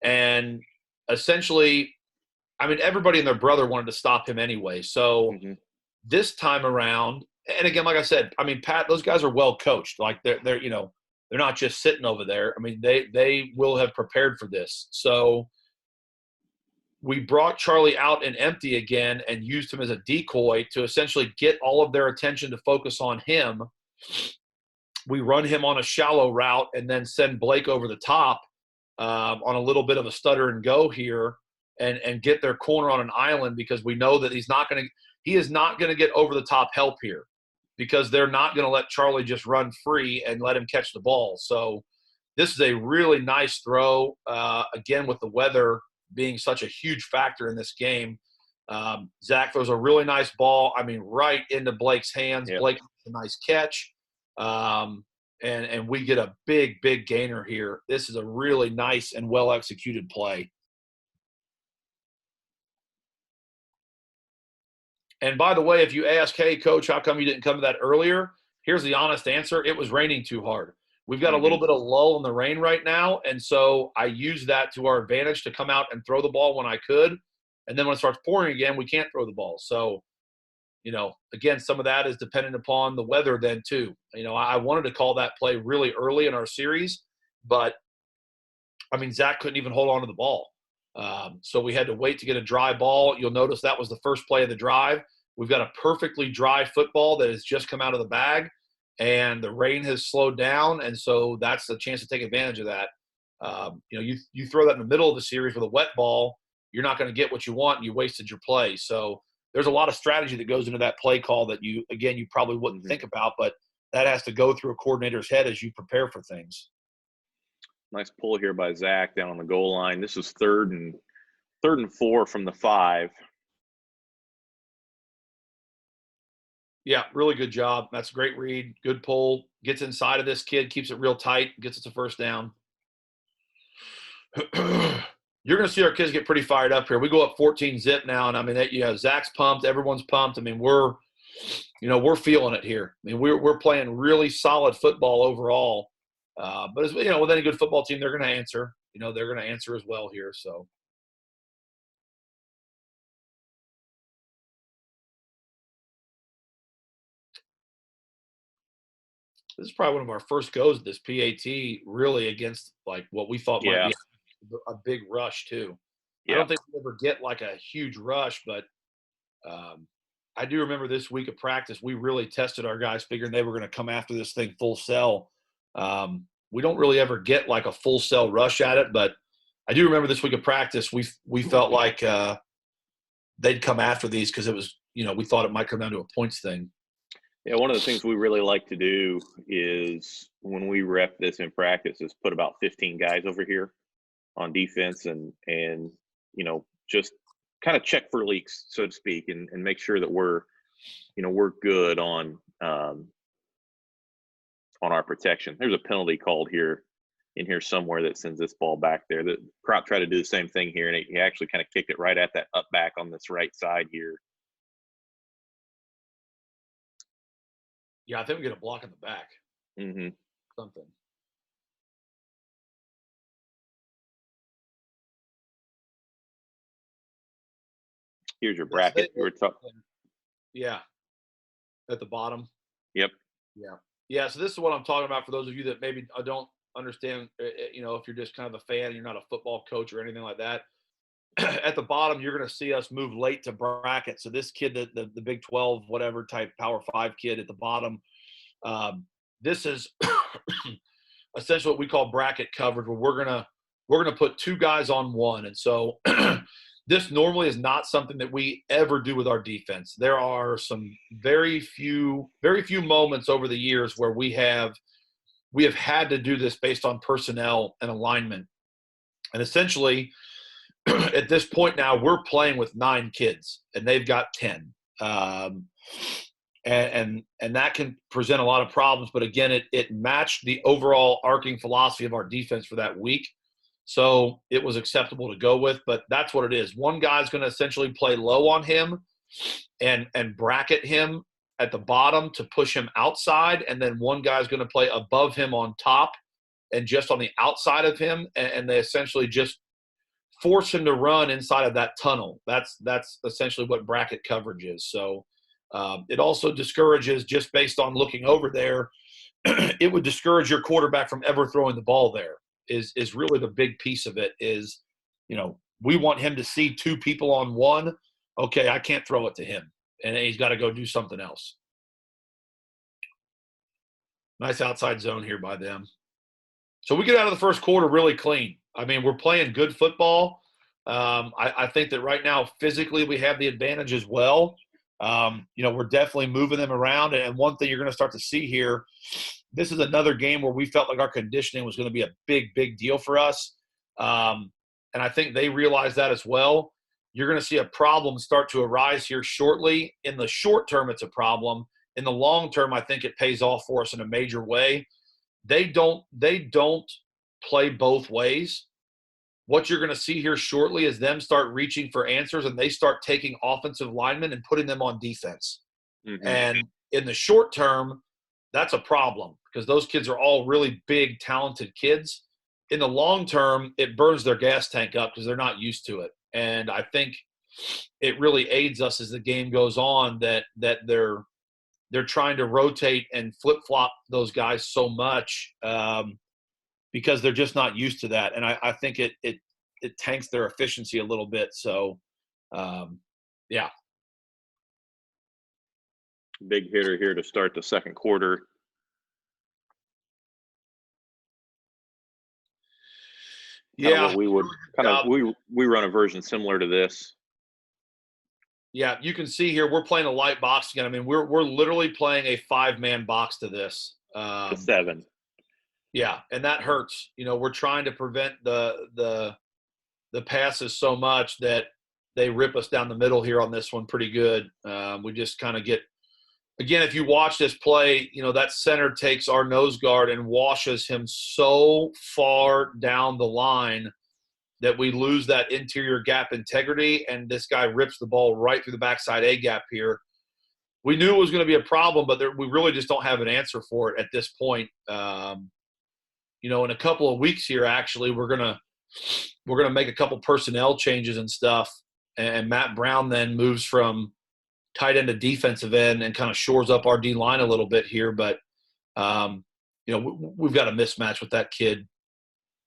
And essentially, I mean, everybody and their brother wanted to stop him anyway. So this time around, and again, like I said, I mean, Pat, those guys are well coached. Like they're they're not just sitting over there. I mean, they will have prepared for this. So we brought Charlie out in empty again and used him as a decoy to essentially get all of their attention to focus on him. We run him on a shallow route and then send Blake over the top on a little bit of a stutter and go here, and get their corner on an island, because we know that he is not going to get over the top help here, because they're not going to let Charlie just run free and let him catch the ball. So this is a really nice throw, again, with the weather being such a huge factor in this game. Zach throws a really nice ball, I mean, right into Blake's hands. Yep. Blake makes a nice catch. And we get a big gainer here. This is a really nice and well-executed play. And by the way, if you ask, hey, Coach, how come you didn't come to that earlier? Here's the honest answer. It was raining too hard. We've got a little bit of lull in the rain right now, and so I used that to our advantage to come out and throw the ball when I could. And then when it starts pouring again, we can't throw the ball. So, again, some of that is dependent upon the weather then too. I wanted to call that play really early in our series, but, I mean, Zach couldn't even hold on to the ball. So we had to wait to get a dry ball. You'll notice that was the first play of the drive. We've got a perfectly dry football that has just come out of the bag, and the rain has slowed down, and so that's the chance to take advantage of that. You throw that in the middle of the series with a wet ball, you're not going to get what you want, and you wasted your play. So there's a lot of strategy that goes into that play call that you probably wouldn't think about, but that has to go through a coordinator's head as you prepare for things. Nice pull here by Zach down on the goal line. This is third and 4 from the 5. Yeah, really good job. That's a great read. Good pull. Gets inside of this kid, keeps it real tight, gets us a first down. You're going to see our kids get pretty fired up here. We go up 14-zip now, and I mean, Zach's pumped. Everyone's pumped. I mean, we're feeling it here. I mean, we're playing really solid football overall. But as with any good football team, they're going to answer. They're going to answer as well here. So. This is probably one of our first goes at this PAT, really, against like what we thought might be a big rush too. Yeah. I don't think we ever get like a huge rush, but I do remember this week of practice, we really tested our guys, figuring they were going to come after this thing full sell. We don't really ever get like a full sell rush at it, but I do remember this week of practice, we felt like they'd come after these because it was, we thought it might come down to a points thing. Yeah, one of the things we really like to do is when we rep this in practice is put about 15 guys over here on defense and just kind of check for leaks, so to speak, and make sure that we're good on our protection. There's a penalty called here in here somewhere that sends this ball back there. The Crop tried to do the same thing here, and he actually kind of kicked it right at that up back on this right side here. Yeah, I think we get a block in the back. Mm-hmm. Something. Here's your bracket. Yeah. At the bottom. Yep. Yeah. So this is what I'm talking about for those of you that maybe don't understand, if you're just kind of a fan and you're not a football coach or anything like that. At the bottom, you're going to see us move late to bracket. So this kid, the Big 12, whatever type Power 5 kid at the bottom, this is essentially what we call bracket coverage, where we're gonna put two guys on one. And so this normally is not something that we ever do with our defense. There are some very few moments over the years where we have had to do this based on personnel and alignment. And essentially, at this point now, we're playing with 9 kids, and they've got 10. And that can present a lot of problems. But again, it matched the overall arcing philosophy of our defense for that week. So it was acceptable to go with, but that's what it is. One guy's going to essentially play low on him and bracket him at the bottom to push him outside, and then one guy's going to play above him on top and just on the outside of him, and they essentially just force him to run inside of that tunnel. That's essentially what bracket coverage is. So it also discourages, just based on looking over there, it would discourage your quarterback from ever throwing the ball there. Is really the big piece of it. Is, we want him to see 2 people on one. Okay, I can't throw it to him, and he's got to go do something else. Nice outside zone here by them. So we get out of the first quarter really clean. I mean, we're playing good football. I think that right now physically we have the advantage as well. We're definitely moving them around. And one thing you're going to start to see here, this is another game where we felt like our conditioning was going to be a big, big deal for us. And I think they realize that as well. You're going to see a problem start to arise here shortly. In the short term, it's a problem. In the long term, I think it pays off for us in a major way. They don't play both ways. What you're going to see here shortly is them start reaching for answers, and they start taking offensive linemen and putting them on defense. Mm-hmm. And in the short term, that's a problem because those kids are all really big, talented kids. In the long term, it burns their gas tank up because they're not used to it. And I think it really aids us as the game goes on that they're trying to rotate and flip-flop those guys so much because they're just not used to that. And I think it tanks their efficiency a little bit. So, yeah. Big hitter here to start the second quarter. Yeah, we run a version similar to this. Yeah, you can see here we're playing a light box again. I mean, we're literally playing a 5-man box to this. 7. Yeah, and that hurts. We're trying to prevent the passes so much that they rip us down the middle here on this one pretty good. We just kind of get – again, if you watch this play, that center takes our nose guard and washes him so far down the line that we lose that interior gap integrity, and this guy rips the ball right through the backside A-gap here. We knew it was going to be a problem, but we really just don't have an answer for it at this point. In a couple of weeks here, actually, we're gonna make a couple personnel changes and stuff, and Matt Brown then moves from tight end to defensive end and kind of shores up our D line a little bit here. But we've got a mismatch with that kid,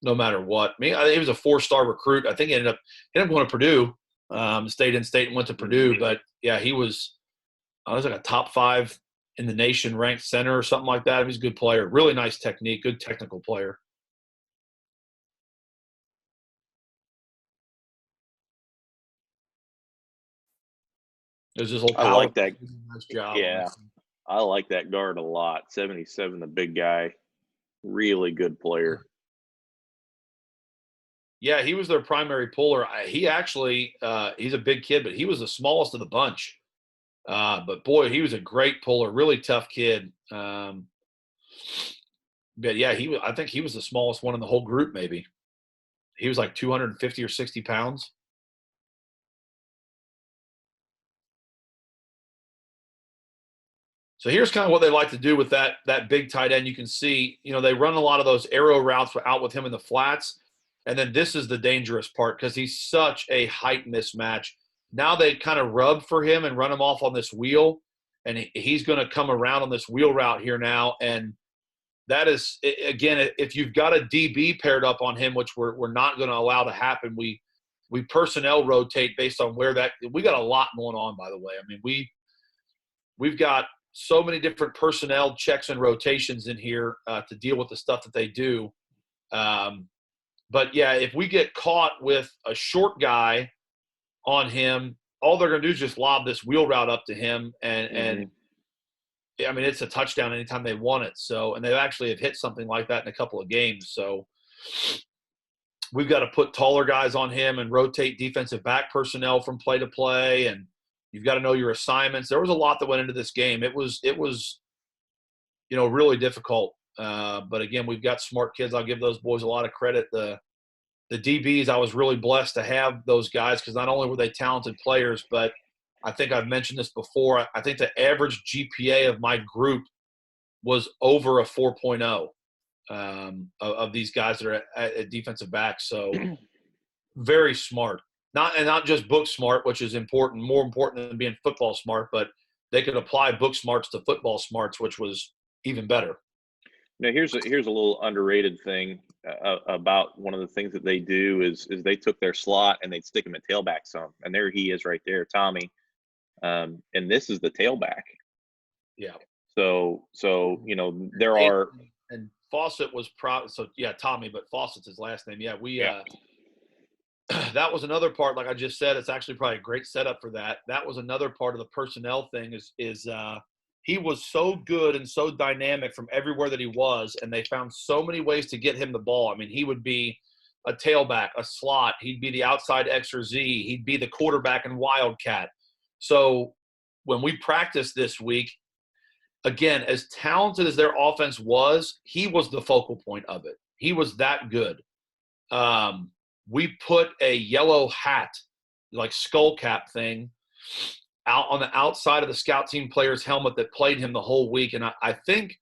no matter what. I mean, he was a 4-star recruit. I think he ended up going to Purdue, stayed in state and went to Purdue. But yeah, he was like a top 5 in the nation ranked center or something like that. He's a good player, really nice technique, good technical player. There's this little I like that. Nice job. Yeah, I like that guard a lot. 77, the big guy, really good player. Yeah, he was their primary puller. He actually, he's a big kid, but he was the smallest of the bunch. But boy, he was a great puller, really tough kid. But yeah, I think he was the smallest one in the whole group. Maybe he was like 250 or 60 pounds. So here's kind of what they like to do with that big tight end. You can see, they run a lot of those arrow routes out with him in the flats. And then this is the dangerous part because he's such a height mismatch. Now they kind of rub for him and run him off on this wheel, and he's going to come around on this wheel route here now. And that is, again, if you've got a DB paired up on him, which we're not going to allow to happen, we personnel rotate based on where that – we got a lot going on, by the way. I mean, we've got so many different personnel checks and rotations in here to deal with the stuff that they do. But yeah, if we get caught with a short guy on him, all they're going to do is just lob this wheel route up to him, and I mean, it's a touchdown anytime they want it. So, and they actually have hit something like that in a couple of games. So we've got to put taller guys on him and rotate defensive back personnel from play to play, and you've got to know your assignments. There was a lot that went into this game. It was really difficult. But again, we've got smart kids. I'll give those boys a lot of credit. The DBs, I was really blessed to have those guys because not only were they talented players, but I think I've mentioned this before. I think the average GPA of my group was over a 4.0 of these guys that are at defensive back. So very smart. Not just book smart, which is important, more important than being football smart, but they could apply book smarts to football smarts, which was even better. Now, here's a little underrated thing about one of the things that they do is they took their slot and they'd stick him at tailback some, and there he is right there, Tommy, and this is the tailback. Yeah. So there are, and Fawcett was Tommy, but Fawcett's his last name. Yeah, that was another part. Like I just said, it's actually probably a great setup for that. That was another part of the personnel thing is he was so good and so dynamic from everywhere that he was, and they found so many ways to get him the ball. I mean, he would be a tailback, a slot. He'd be the outside X or Z. He'd be the quarterback and wildcat. So when we practiced this week, again, as talented as their offense was, he was the focal point of it. He was that good. We put a yellow hat, like skull cap thing, out on the outside of the scout team player's helmet that played him the whole week. And I think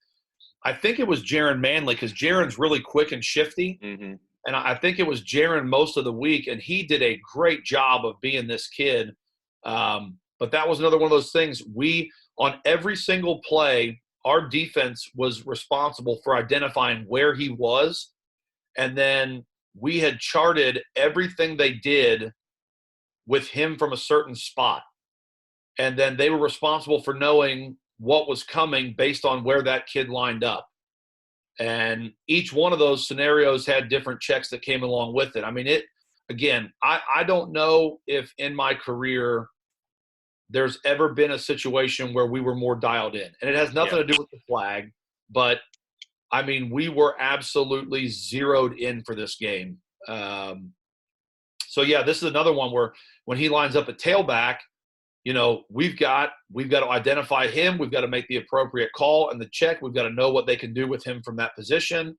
it was Jaron Manley because Jaron's really quick and shifty. Mm-hmm. And I think it was Jaron most of the week, and he did a great job of being this kid. But that was another one of those things. On every single play, our defense was responsible for identifying where he was. And then we had charted everything they did with him from a certain spot. And then they were responsible for knowing what was coming based on where that kid lined up. And each one of those scenarios had different checks that came along with it. I mean, I don't know if in my career there's ever been a situation where we were more dialed in. And it has nothing to do with the flag, but, I mean, we were absolutely zeroed in for this game. This is another one where when he lines up at tailback, we've got to identify him. We've got to make the appropriate call and the check. We've got to know what they can do with him from that position.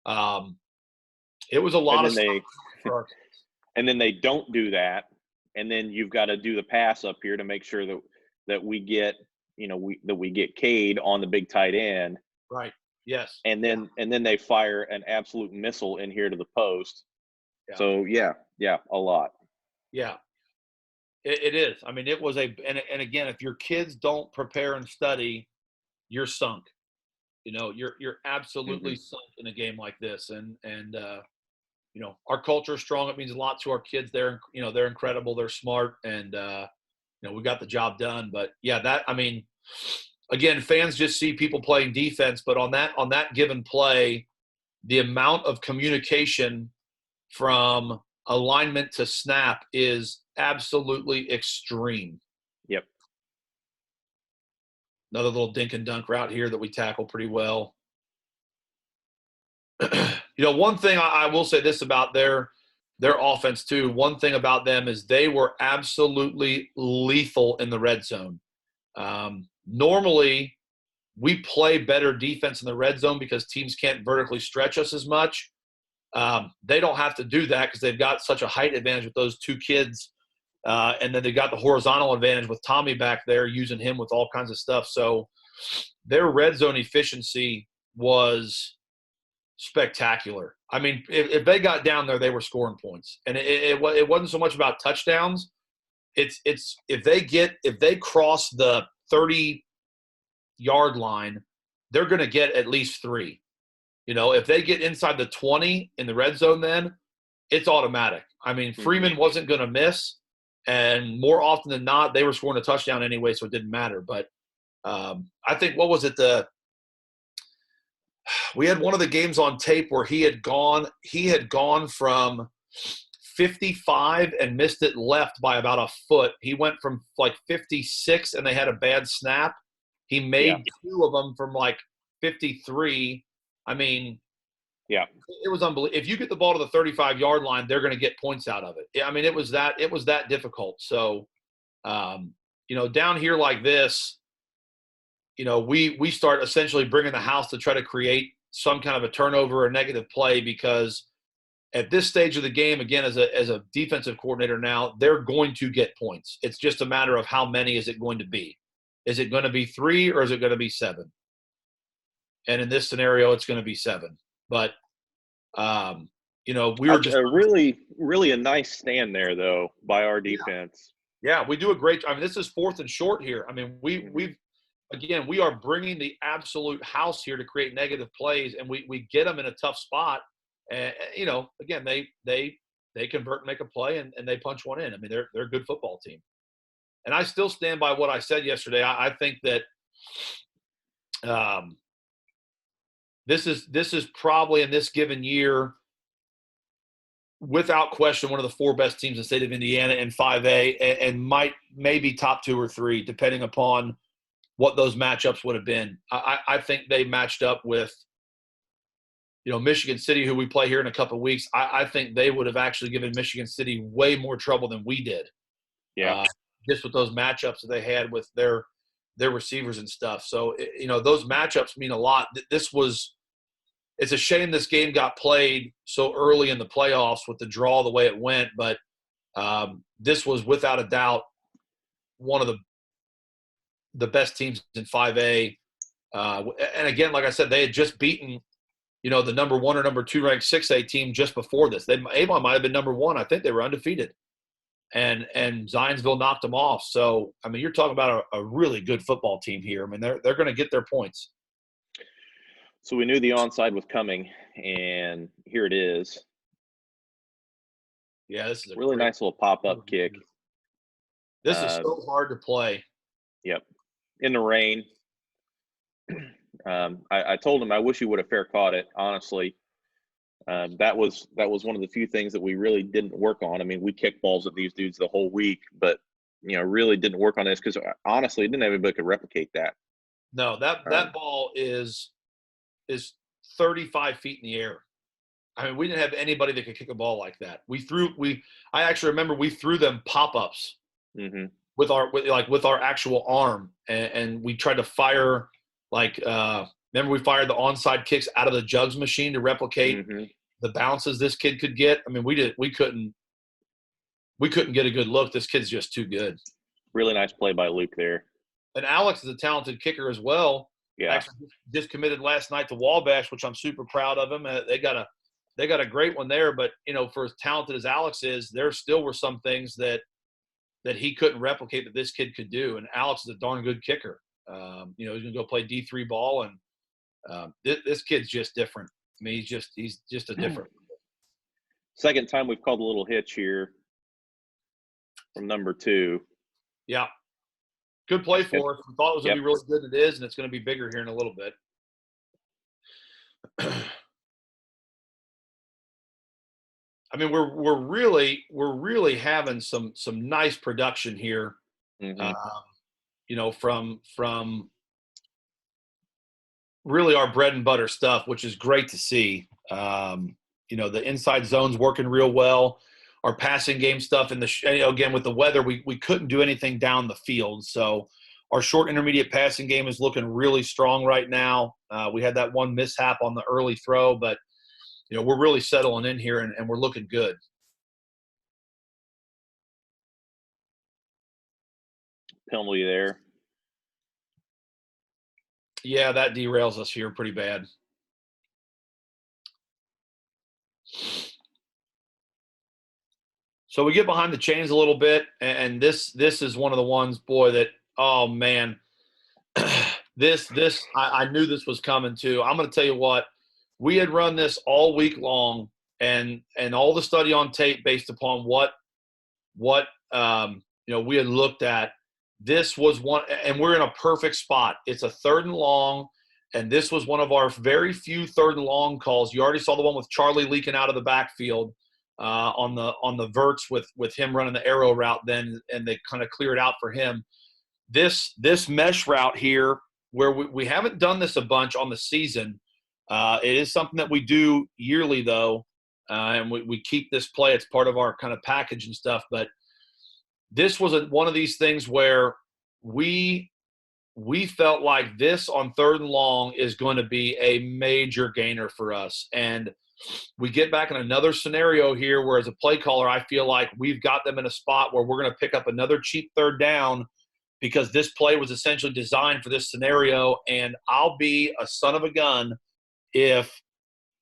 It was a lot of stuff for our kids. And then they don't do that. And then you've got to do the pass up here to make sure that we get, we get Cade on the big tight end. Right. Yes. And then they fire an absolute missile in here to the post. Yeah. So a lot. Yeah. It is. I mean, it was and again, if your kids don't prepare and study, you're sunk. You're absolutely sunk in a game like this. And our culture is strong. It means a lot to our kids. They're incredible. They're smart, and we got the job done. But again, fans just see people playing defense, but on that given play, the amount of communication from alignment to snap is absolutely extreme. Yep. Another little dink and dunk route here that we tackle pretty well. One thing I will say this about their offense too. One thing about them is they were absolutely lethal in the red zone. Normally, we play better defense in the red zone because teams can't vertically stretch us as much. They don't have to do that because they've got such a height advantage with those two kids. And then they got the horizontal advantage with Tommy back there, using him with all kinds of stuff. So their red zone efficiency was spectacular. I mean, if they got down there, they were scoring points. And it wasn't so much about touchdowns. It's if they cross the 30-yard line, they're going to get at least 3. If they get inside the 20 in the red zone, then it's automatic. I mean, Freeman wasn't going to miss, and more often than not, they were scoring a touchdown anyway, so it didn't matter. But I think, what was it? We had one of the games on tape where he had gone from 55 and missed it left by about a foot. He went from like 56 and they had a bad snap. He made two of them from like 53. I mean, yeah, it was unbelievable. If you get the ball to the 35-yard line, they're going to get points out of it. I mean, it was that difficult. So, down here like this, we start essentially bringing the house to try to create some kind of a turnover or negative play, because at this stage of the game, again, as a defensive coordinator now, they're going to get points. It's just a matter of how many is it going to be. Is it going to be 3 or is it going to be 7? And in this scenario, it's going to be 7. But, we were just a really, really a nice stand there, though, by our defense. Yeah, we do a great – I mean, this is 4th and short here. I mean, we are bringing the absolute house here to create negative plays, and we get them in a tough spot. And, again, they convert and make a play, and they punch one in. I mean, they're a good football team. And I still stand by what I said yesterday. I think that this is probably in this given year, without question, one of the 4 best teams in the state of Indiana in 5A, and maybe top 2 or 3, depending upon what those matchups would have been. I think they matched up with, Michigan City, who we play here in a couple of weeks. I think they would have actually given Michigan City way more trouble than we did. Yeah. Just with those matchups that they had with their receivers and stuff. So, those matchups mean a lot. It's a shame this game got played so early in the playoffs with the draw the way it went, but this was without a doubt one of the best teams in 5A. And again, like I said, they had just beaten, the number 1 or number 2 ranked 6A team just before this. Avon might have been number 1. I think they were undefeated. And Zionsville knocked them off. So, I mean, you're talking about a really good football team here. I mean, they're going to get their points. So we knew the onside was coming, and here it is. Yeah, this is a really nice little pop-up kick. This is so hard to play. Yep. In the rain. I told him I wish he would have fair caught it, honestly. That was one of the few things that we really didn't work on. I mean, we kicked balls at these dudes the whole week, but, really didn't work on this because, honestly, didn't have anybody that could replicate that. No, that ball is 35 feet in the air. I mean, we didn't have anybody that could kick a ball like that. I actually remember we threw them pop-ups with our actual arm, and we tried to fire remember we fired the onside kicks out of the jugs machine to replicate the bounces this kid could get. I mean, we couldn't get a good look. This kid's just too good. Really nice play by Luke there. And Alex is a talented kicker as well. Yeah. Actually just committed last night to Wabash, which I'm super proud of him. They got a great one there, but for as talented as Alex is, there still were some things that he couldn't replicate that this kid could do. And Alex is a darn good kicker. He's going to go play D3 ball, and this kid's just different. I mean, he's just a different. Second time we've called a little hitch here from number 2. Yeah. Good play for us. We thought it was going to be really good. It is, and it's going to be bigger here in a little bit. I mean, we're really having some nice production here. From really our bread and butter stuff, which is great to see. The inside zone's working real well. Our passing game stuff again, with the weather, we couldn't do anything down the field. So our short intermediate passing game is looking really strong right now. We had that one mishap on the early throw, but, we're really settling in here and we're looking good. Penalty there. Yeah, that derails us here pretty bad. So we get behind the chains a little bit, and this is one of the ones, boy, that, oh, man, I knew this was coming too. I'm going to tell you what, we had run this all week long, and all the study on tape based upon what we had looked at. this was one, and we're in a perfect spot. It's a 3rd and long, and this was one of our very few 3rd and long calls. You already saw the one with Charlie leaking out of the backfield on the verts with him running the arrow route then, and they kind of cleared out for him. This mesh route here, where we haven't done this a bunch on the season. It is something that we do yearly, though, and we keep this play. It's part of our kind of package and stuff, but this was one of these things where we felt like this on 3rd and long is going to be a major gainer for us. And we get back in another scenario here where, as a play caller, I feel like we've got them in a spot where we're going to pick up another cheap 3rd down because this play was essentially designed for this scenario. And I'll be a son of a gun if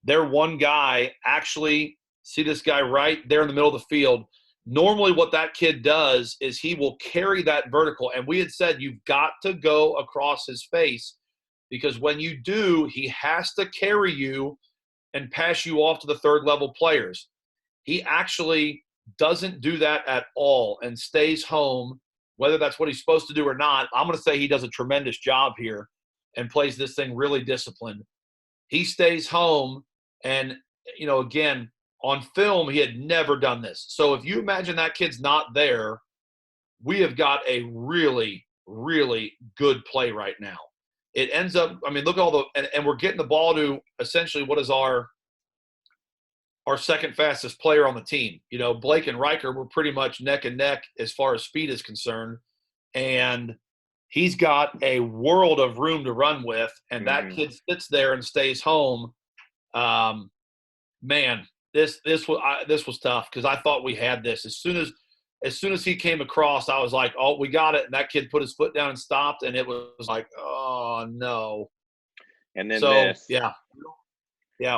their one guy actually see this guy right there in the middle of the field. Normally what that kid does is he will carry that vertical. And we had said you've got to go across his face, because when you do, he has to carry you and pass you off to the 3rd level players. He actually doesn't do that at all and stays home, whether that's what he's supposed to do or not. I'm going to say he does a tremendous job here and plays this thing really disciplined. He stays home, and, again, on film, he had never done this. So if you imagine that kid's not there, we have got a really, really good play right now. It ends up, look at all and we're getting the ball to essentially what is our second fastest player on the team. Blake and Riker were pretty much neck and neck as far as speed is concerned. And he's got a world of room to run with, and that kid sits there and stays home. Man, this was tough because I thought we had this. As soon as he came across, I was like, oh, we got it. And that kid put his foot down and stopped, and it was like, oh, no. And then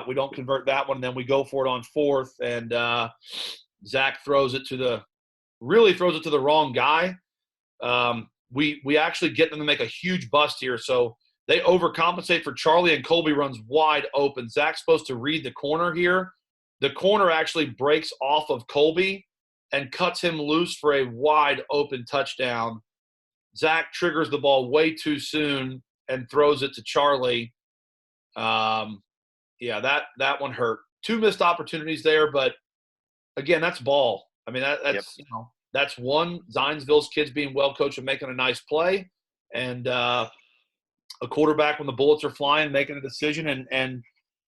we don't convert that one, and then we go for it on 4th, and Zach throws it to the wrong guy. We actually get them to make a huge bust here, so they overcompensate for Charlie, and Colby runs wide open. Zach's supposed to read the corner here. The corner actually breaks off of Colby and cuts him loose for a wide open touchdown. Zach triggers the ball way too soon and throws it to Charlie. That one hurt. 2 missed opportunities there, but again, that's ball. That's one, Zionsville's kids being well coached and making a nice play, and a quarterback when the bullets are flying making a decision.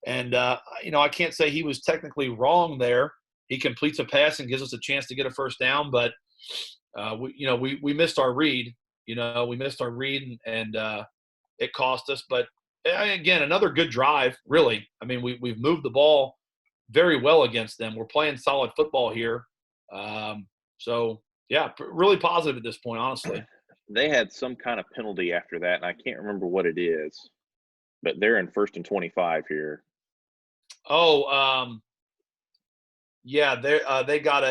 And I can't say he was technically wrong there. He completes a pass and gives us a chance to get a 1st down, but we missed our read. And it cost us. But again, another good drive. Really, we've moved the ball very well against them. We're playing solid football here. Really positive at this point, honestly. They had some kind of penalty after that, and I can't remember what it is, but they're in 1st and 25 here. They got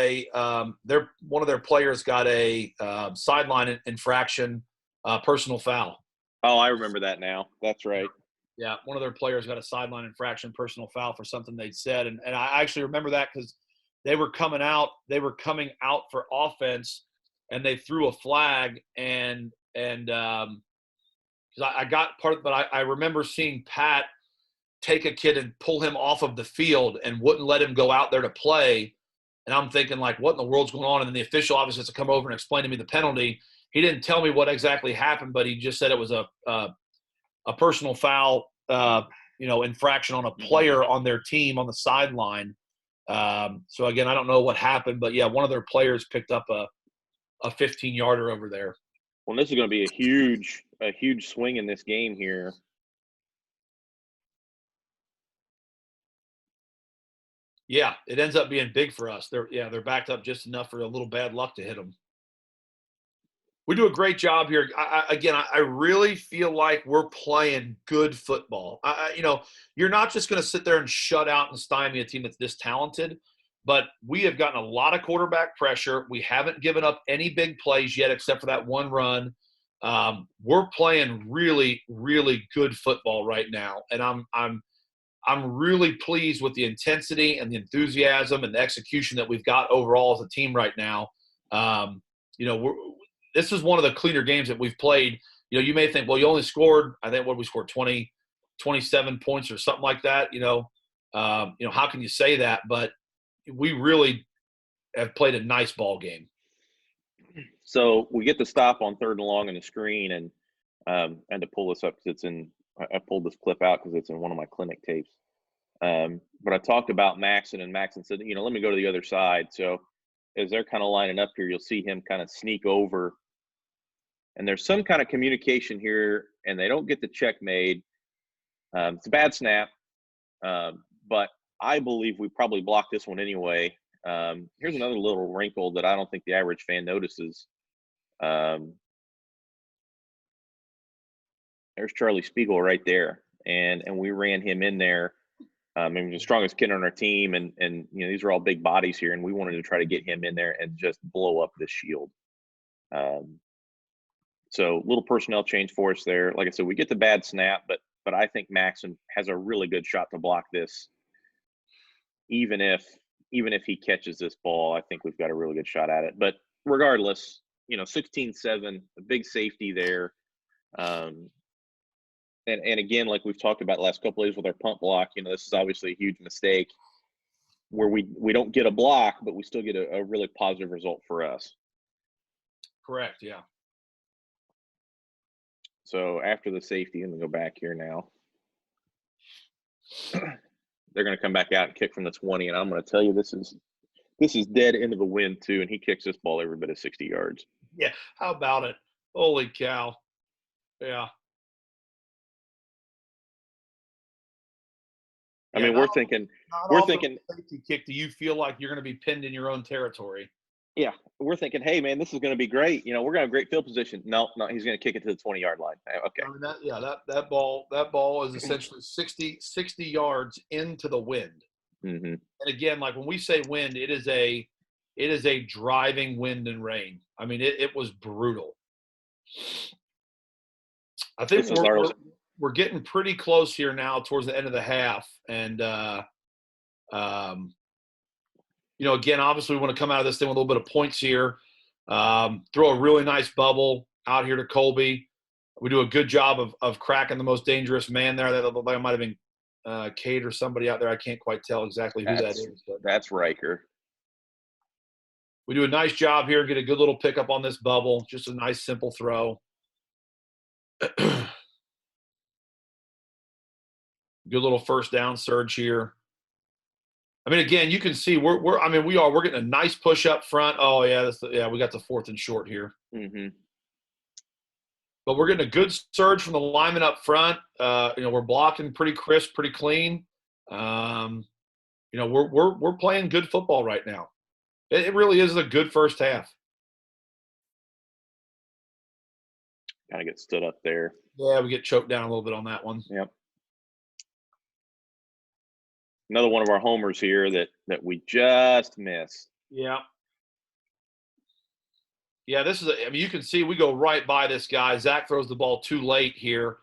one of their players got a sideline infraction, personal foul. Oh, I remember that now. That's right. Yeah, one of their players got a sideline infraction, personal foul for something they'd said, and I actually remember that because they were coming out for offense, and they threw a flag, and because I got part of, but I remember seeing Pat take a kid and pull him off of the field and wouldn't let him go out there to play. And I'm thinking, like, what in the world's going on? And then the official obviously has to come over and explain to me the penalty. He didn't tell me what exactly happened, but he just said it was a personal foul, infraction on a player on their team on the sideline. So again, I don't know what happened, but yeah, one of their players picked up a 15-yarder over there. Well, this is going to be a huge swing in this game here. Yeah, it ends up being big for us. They're backed up just enough for a little bad luck to hit them. We do a great job here. I really feel like we're playing good football. You're not just going to sit there and shut out and stymie a team that's this talented, but we have gotten a lot of quarterback pressure. We haven't given up any big plays yet except for that one run. We're playing really, really good football right now, and I'm really pleased with the intensity and the enthusiasm and the execution that we've got overall as a team right now. this is one of the cleaner games that we've played. You know, you may think, well, you only scored, I think, we scored 27 points or something like that. How can you say that? But we really have played a nice ball game. So we get the stop on 3rd and long in the screen, and I had to pull this up because I pulled this clip out because it's in one of my clinic tapes. But I talked about Maxon, and Maxon said, let me go to the other side. So as they're kind of lining up here, you'll see him kind of sneak over. And there's some kind of communication here, and they don't get the check made. It's a bad snap, but I believe we probably blocked this one anyway. Here's another little wrinkle that I don't think the average fan notices. There's Charlie Spiegel right there, and we ran him in there. He's the strongest kid on our team, and these are all big bodies here, and we wanted to try to get him in there and just blow up the shield. So little personnel change for us there. Like I said, we get the bad snap, but I think Maxon has a really good shot to block this. Even if he catches this ball, I think we've got a really good shot at it. But regardless, 16-7, a big safety there. And again, like we've talked about the last couple of days with our punt block, this is obviously a huge mistake where we don't get a block, but we still get a really positive result for us. Correct, yeah. So after the safety, I'm going to go back here now. They're going to come back out and kick from the 20, and I'm going to tell you this is dead into the wind too, and he kicks this ball every bit of 60 yards. Yeah, how about it? Holy cow. Yeah. I mean, we're thinking safety kick. Do you feel like you're going to be pinned in your own territory? Yeah, we're thinking, hey man, this is going to be great. We're going to have great field position. No, he's going to kick it to the 20-yard line. Okay. I mean, that ball is essentially 60 yards into the wind. Mm-hmm. And again, like when we say wind, it is a driving wind and rain. I mean, it was brutal. I think we're getting pretty close here now towards the end of the half. And, again, obviously we want to come out of this thing with a little bit of points here. Throw a really nice bubble out here to Colby. We do a good job of cracking the most dangerous man there. That might have been Cade or somebody out there. I can't quite tell exactly who that is. But that's Riker. We do a nice job here, get a good little pickup on this bubble. Just a nice, simple throw. Good little first down surge here. I mean, again, you can see we're getting a nice push up front. Oh yeah, we got the 4th and short here. Mm-hmm. But we're getting a good surge from the lineman up front. We're blocking pretty crisp, pretty clean. We're playing good football right now. It really is a good first half. Kind of get stood up there. Yeah, we get choked down a little bit on that one. Yep. Another one of our homers here that we just missed. Yeah. Yeah, you can see we go right by this guy. Zach throws the ball too late here.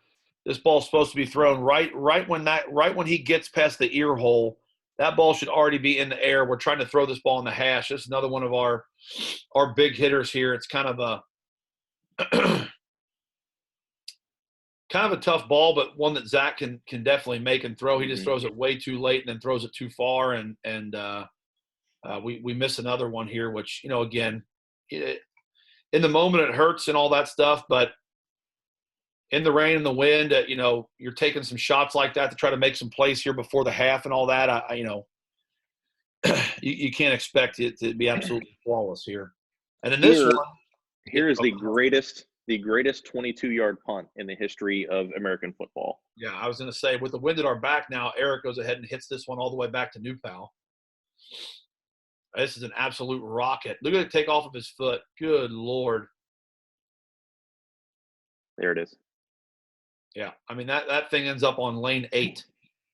This ball's supposed to be thrown right when he gets past the ear hole. That ball should already be in the air. We're trying to throw this ball in the hash. This is another one of our big hitters here. It's kind of a kind of a tough ball, but one that Zach can definitely make and throw. He just throws it way too late and then throws it too far, and we miss another one here, which, again, in the moment it hurts and all that stuff, but in the rain and the wind, you're taking some shots like that to try to make some plays here before the half and all that. You can't expect it to be absolutely flawless here. And then here is the greatest 22-yard punt in the history of American football. Yeah, I was going to say, with the wind at our back now, Eric goes ahead and hits this one all the way back to New Pal. This is an absolute rocket. Look at it take off of his foot. Good Lord. There it is. Yeah, I mean that thing ends up on lane 8.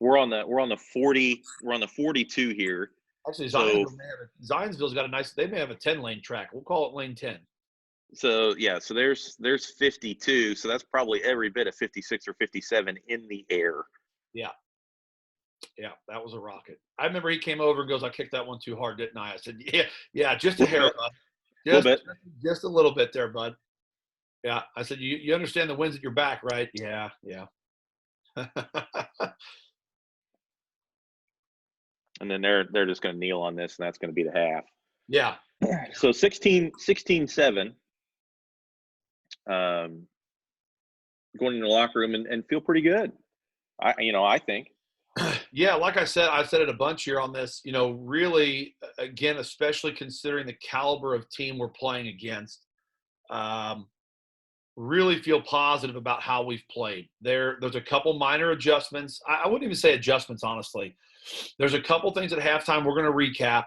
We're on the 40. We're on the 42 here. Actually, Zionsville's got they may have a 10-lane track. We'll call it lane 10. So yeah, so there's 52. So that's probably every bit of 56 or 57 in the air. Yeah. Yeah, that was a rocket. I remember he came over and goes, "I kicked that one too hard, didn't I?" I said, "Yeah, just a hair, bud. Just a little bit there, bud." Yeah. I said, you understand the wind's at your back, right? Yeah. And then they're just going to kneel on this, and that's going to be the half. Yeah. So 16-7, going into the locker room and feel pretty good. I think. Yeah, like I said it a bunch here on this, really, again, especially considering the caliber of team we're playing against, really feel positive about how we've played. There's a couple minor adjustments. I wouldn't even say adjustments, honestly. There's a couple things at halftime we're going to recap.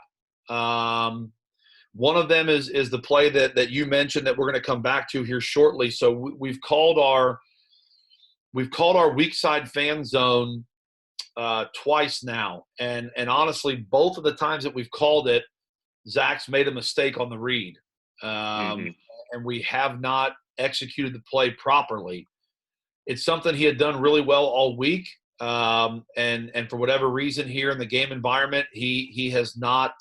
One of them is the play that you mentioned that we're going to come back to here shortly. So we've called our weak side fan zone twice now, and honestly, both of the times that we've called it, Zach's made a mistake on the read, and we have not executed the play properly. It's something he had done really well all week, and for whatever reason here in the game environment, he has not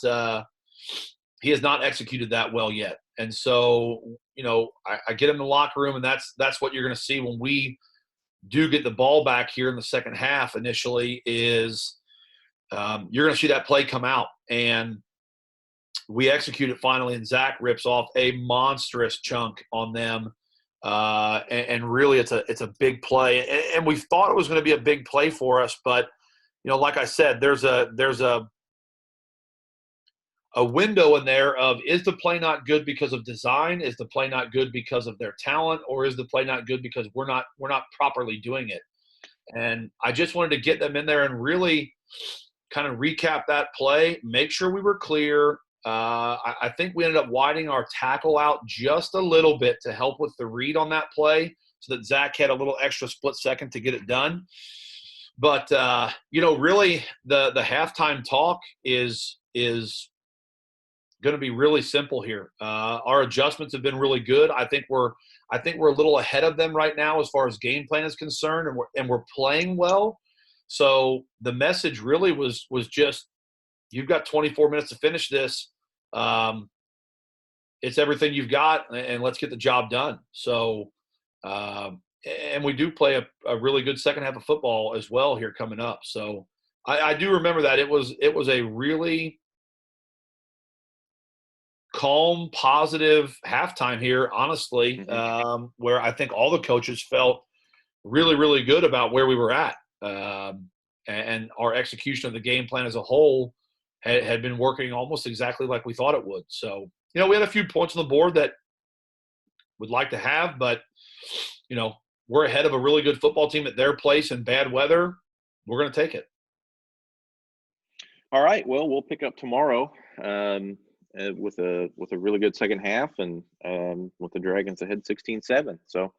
executed that well yet. And so, I get him in the locker room, and that's what you're going to see when we do get the ball back here in the second half initially is you're going to see that play come out, and we execute it finally, and Zach rips off a monstrous chunk on them. And really it's a big play. And we thought it was going to be a big play for us, but like I said, there's a window in there of, is the play not good because of design? Is the play not good because of their talent? Or is the play not good because we're not properly doing it? And I just wanted to get them in there and really kind of recap that play, make sure we were clear. I think we ended up widening our tackle out just a little bit to help with the read on that play so that Zach had a little extra split second to get it done. But, really the halftime talk is going to be really simple here. Our adjustments have been really good. I think we're a little ahead of them right now as far as game plan is concerned, and we're playing well. So the message really was just, you've got 24 minutes to finish this. It's everything you've got, and let's get the job done. So, and we do play a really good second half of football as well here coming up. So I do remember that it was a really calm, positive halftime here, honestly, where I think all the coaches felt really, really good about where we were at. And our execution of the game plan as a whole had been working almost exactly like we thought it would. So, we had a few points on the board that we'd like to have, but, we're ahead of a really good football team at their place in bad weather. We're going to take it. All right. Well, we'll pick up tomorrow with a really good second half, and with the Dragons ahead 16-7. So,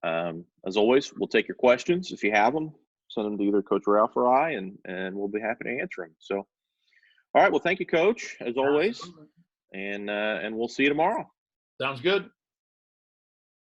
as always, we'll take your questions if you have them. Send them to either Coach Ralph or I, and we'll be happy to answer them. So, all right. Well, thank you, Coach, as always, and we'll see you tomorrow. Sounds good.